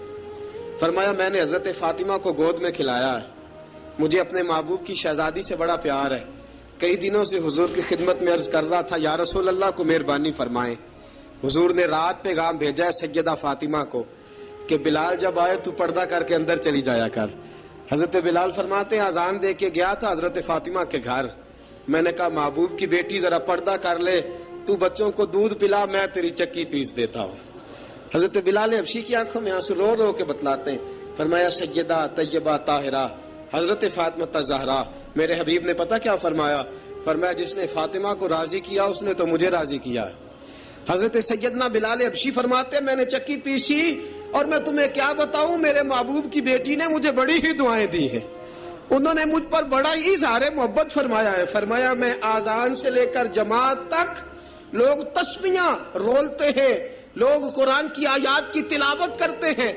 فرمایا میں نے حضرت فاطمہ کو گود میں کھلایا ہے، مجھے اپنے محبوب کی شہزادی سے بڑا پیار ہے۔ کئی دنوں سے حضور کی خدمت میں عرض کر رہا تھا یا رسول اللہ کو مہربانی فرمائیں۔ حضور نے رات پیغام بھیجا ہے سیدہ فاطمہ کو کہ بلال جب آئے تو پردہ کر کے اندر چلی جایا کر۔ حضرت بلال فرماتے ہیں اذان دے کے گیا تھا حضرت فاطمہ کے گھر، میں نے کہا محبوب کی بیٹی ذرا پردہ کر لے، تو بچوں کو دودھ پلا، میں تیری چکی پیس دیتا ہوں۔ حضرت بلال حبشی کی آنکھوں میں آنسو رو رو کے بتلاتے ہیں، فرمایا سیدہ طیبہ طاہرہ حضرت فاطمہ الزہرا، میرے حبیب نے پتہ کیا فرمایا؟ فرمایا جس نے فاطمہ کو راضی کیا اس نے تو مجھے راضی کیا ہے۔ حضرت سیدنا بلال حبشی فرماتے ہیں میں نے چکی پیسی اور میں تمہیں کیا بتاؤں، میرے محبوب کی بیٹی نے مجھے بڑی ہی دعائیں دی ہیں، انہوں نے مجھ پر بڑا ہی اظہار محبت فرمایا ہے۔ فرمایا میں آذان سے لے کر جماعت تک لوگ تسبیحاں رولتے ہیں، لوگ قرآن کی آیات کی تلاوت کرتے ہیں،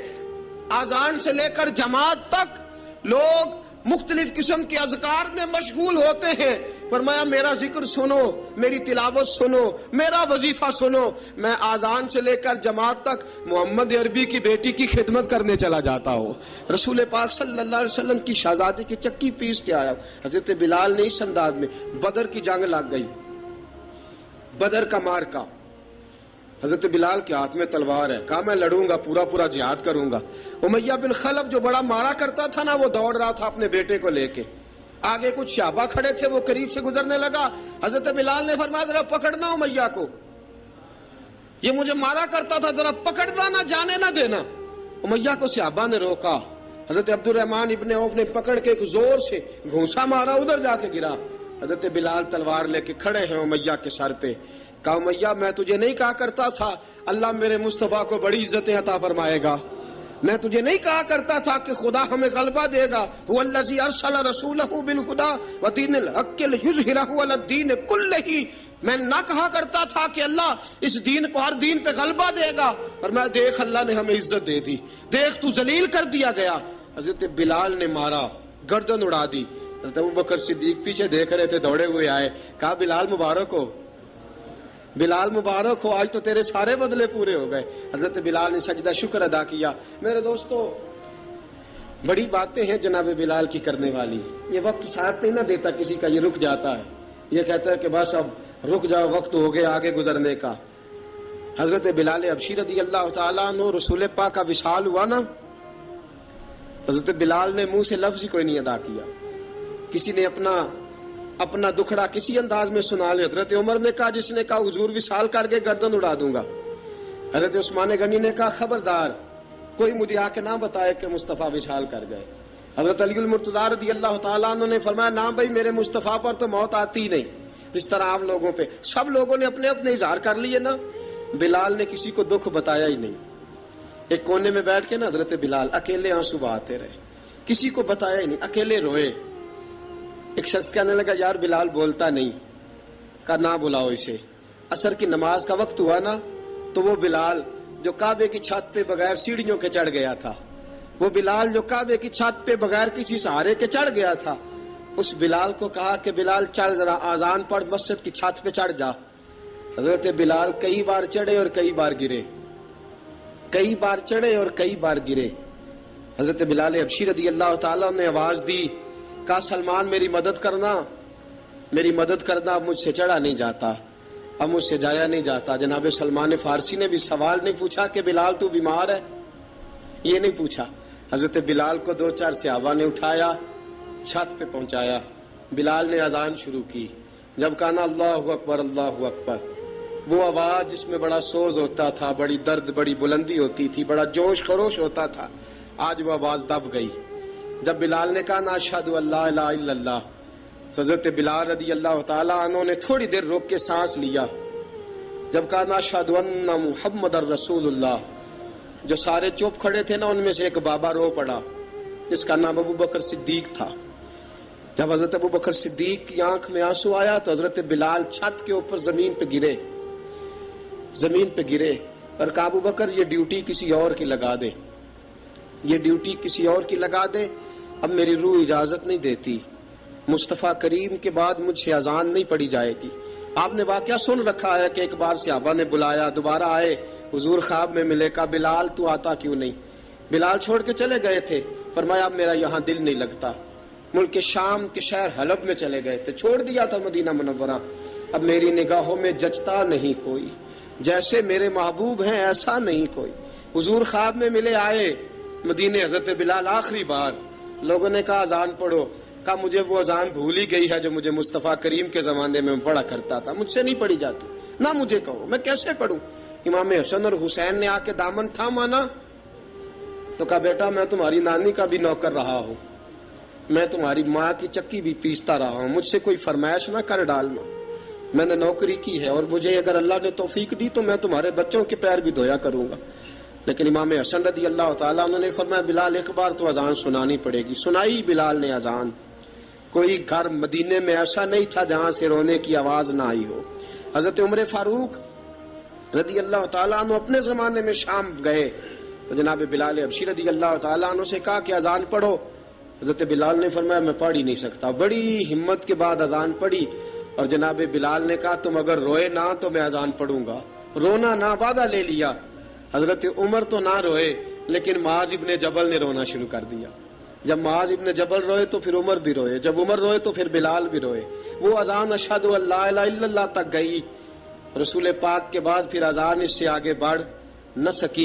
آذان سے لے کر جماعت تک لوگ مختلف قسم کے اذکار میں مشغول ہوتے ہیں۔ فرمایا میرا ذکر سنو، میری تلاوت سنو، میرا وظیفہ سنو، میں آذان سے لے کر جماعت تک محمد عربی کی بیٹی کی خدمت کرنے چلا جاتا ہوں۔ رسول پاک صلی اللہ علیہ وسلم کی شہزادی کی چکی پیس کے آیا۔ حضرت بلال نے اس انداز میں، بدر کی جنگ لگ گئی، بدر کا مارکا، حضرت بلال کے ہاتھ میں تلوار ہے، کہا میں لڑوں گا، پورا پورا جہاد کروں گا۔ امیہ بن خلف جو بڑا مارا کرتا تھا نا، وہ دوڑ رہا تھا اپنے بیٹے کو لے کے، آگے کچھ صحابہ کھڑے تھے، وہ قریب سے گزرنے لگا، حضرت بلال نے فرمایا ذرا پکڑنا امیہ کو، یہ مجھے مارا کرتا تھا، ذرا پکڑنا، نہ جانے نہ دینا۔ امیہ کو صحابہ نے روکا، حضرت عبد الرحمن ابن عوف نے پکڑ کے ایک زور سے گھونسا مارا، ادھر جا کے گرا۔ حضرت بلال تلوار لے کے کھڑے ہیں امیہ کے سر پہ، کہا امیہ میں تجھے نہیں کہا کرتا تھا اللہ میرے مصطفیٰ کو بڑی عزتیں عطا فرمائے گا، میں تجھے نہیں کہا کرتا تھا کہ خدا ہمیں غلبہ دے گا، هو الذی ارسل رسولہ بالہدی ودین الحق لیظہرہ علی الدین کلہ، میں نہ کہا کرتا تھا کہ اللہ اس دین کو ہر دین پہ غلبہ دے گا، اور میں دیکھ اللہ نے ہمیں عزت دے دی، دیکھ تو ذلیل کر دیا گیا۔ حضرت بلال نے مارا، گردن اڑا دی۔ حضرت ابوبکر صدیق پیچھے دیکھ رہے تھے، دوڑے ہوئے آئے، کہا بلال مبارک ہو، بلال مبارک ہو، آج تو تیرے سارے بدلے پورے ہو گئے۔ حضرت بلال نے سجدہ شکر ادا کیا۔ میرے دوستو بڑی باتیں ہیں جناب بلال کی کرنے والی، یہ وقت ساتھ نہیں نہ دیتا کسی کا، یہ رک جاتا ہے، یہ کہتا ہے کہ بس اب رک جاؤ وقت ہو گیا آگے گزرنے کا. حضرت بلال حبشی رضی اللہ تعالیٰ عنہ رسول پاک کا وصال ہوا نا، حضرت بلال نے منہ سے لفظ ہی کوئی نہیں ادا کیا. کسی نے اپنا دکھڑا کسی انداز میں سنا لیا. حضرت عمر نے کہا، جس نے کہا حضور وصال کر کے گردن اڑا دوں گا. حضرت عثمان غنی نے کہا خبردار کوئی مجھے آ کے نہ بتائے کہ مصطفیٰ وصال کر گئے. حضرت علی المرتضیٰ رضی اللہ تعالیٰ عنہ نے فرمایا نہ بھائی میرے مصطفیٰ پر تو موت آتی نہیں جس طرح عام لوگوں پہ. سب لوگوں نے اپنے اپنے اظہار کر لیے نا، بلال نے کسی کو دکھ بتایا ہی نہیں. ایک کونے میں بیٹھ کے نا حضرت بلال اکیلے آنسو بہاتے رہے، کسی کو بتایا ہی نہیں، اکیلے روئے. ایک شخص کہنے لگا یار بلال بولتا نہیں. کہا نہ بلاؤ اسے. عصر کی نماز کا وقت ہوا نا تو وہ بلال جو کعبے کی چھت پہ بغیر سیڑھیوں کے چڑھ گیا تھا، وہ بلال جو کعبے کی چھت پہ بغیر کسی سہارے کے چڑھ گیا تھا، اس بلال کو کہا کہ بلال چڑھ ذرا آذان پڑھ مسجد کی چھت پہ چڑھ جا. حضرت بلال کئی بار چڑھے اور کئی بار گرے، کئی بار چڑھے اور کئی بار گرے. حضرت بلال حبشی رضی اللہ تعالیٰ نے آواز دی، کہا سلمان میری مدد کرنا، میری مدد کرنا. اب مجھ سے چڑھا نہیں جاتا، اب مجھ سے جایا نہیں جاتا. جناب سلمان فارسی نے بھی سوال نہیں پوچھا کہ بلال تو بیمار ہے، یہ نہیں پوچھا. حضرت بلال کو 2-4 صحابہ نے اٹھایا، چھت پہ پہنچایا. بلال نے اذان شروع کی. جب کہا نا اللہ اکبر اللہ اکبر، وہ آواز جس میں بڑا سوز ہوتا تھا، بڑی درد، بڑی بلندی ہوتی تھی، بڑا جوش خروش ہوتا تھا، آج وہ آواز دب گئی. جب بلال نے کہا نا اشہد ان لا الہ الا اللہ، حضرت بلال رضی اللہ تعالیٰ عنہ نے تھوڑی دیر روک کے سانس لیا. جب کہا نا اشہد ان محمد الرسول اللہ، جو سارے چپ کھڑے تھے نا ان میں سے ایک بابا رو پڑا جس کا نام ابو بکر صدیق تھا. جب حضرت ابو بکر صدیق کی آنکھ میں آنسو آیا تو حضرت بلال چھت کے اوپر زمین پہ گرے اور کہا ابو بکر یہ ڈیوٹی کسی اور کی لگا دے، یہ ڈیوٹی کسی اور کی لگا دے، اب میری روح اجازت نہیں دیتی، مصطفیٰ کریم کے بعد مجھ سے اذان نہیں پڑھی جائے گی. آپ نے واقعہ سن رکھا ہے کہ ایک بار صحابہ نے بلایا، دوبارہ آئے، حضور خواب میں ملے. کہا بلال تو آتا کیوں نہیں؟ بلال چھوڑ کے چلے گئے تھے. فرمایا اب میرا یہاں دل نہیں لگتا. ملک شام کے شہر حلب میں چلے گئے تھے، چھوڑ دیا تھا مدینہ منورہ. اب میری نگاہوں میں جچتا نہیں کوئی، جیسے میرے محبوب ہیں ایسا نہیں کوئی. حضور خواب میں ملے، آئے مدینے. حضرت بلال آخری بار، لوگوں نے کہا اذان پڑھو. کہا مجھے وہ اذان بھول ہی گئی ہے جو مجھے مصطفیٰ کریم کے زمانے میں پڑھا کرتا تھا، مجھ سے نہیں پڑھی جاتی. نہ مجھے کہو، میں کیسے پڑھوں؟ امام حسن اور حسین نے آ کے دامن تھاما نا تو کہا بیٹا میں تمہاری نانی کا بھی نوکر رہا ہوں، میں تمہاری ماں کی چکی بھی پیستا رہا ہوں، مجھ سے کوئی فرمائش نہ کر ڈالنا، میں نے نوکری کی ہے اور مجھے اگر اللہ نے توفیق دی تو میں تمہارے بچوں کے پیر بھی دھویا کروں گا. لیکن امام حسن رضی اللہ تعالیٰ عنہ نے فرمایا بلال ایک بار تو اذان سنانی پڑے گی. سنائی بلال نے اذان. کوئی گھر مدینے میں ایسا نہیں تھا جہاں سے رونے کی آواز نہ آئی ہو. حضرت عمر فاروق رضی اللہ تعالیٰ عنہ اپنے زمانے میں شام گئے تو جناب بلال حبشی رضی اللہ تعالیٰ عنہ سے کہا کہ اذان پڑھو. حضرت بلال نے فرمایا میں پڑھ ہی نہیں سکتا. بڑی ہمت کے بعد اذان پڑھی اور جناب بلال نے کہا تم اگر روئے نہ تو میں اذان پڑھوں گا. رونا نہ، وعدہ لے لیا. حضرت عمر تو نہ روئے لیکن معاذ ابن جبل نے رونا شروع کر دیا. جب معاذ ابن جبل روئے تو پھر عمر بھی روئے، جب عمر روئے تو پھر بلال بھی روئے. وہ اذان اشہد ان لا الہ الا اللہ تک گئی. رسول پاک کے بعد پھر اذان اس سے آگے بڑھ نہ سکی.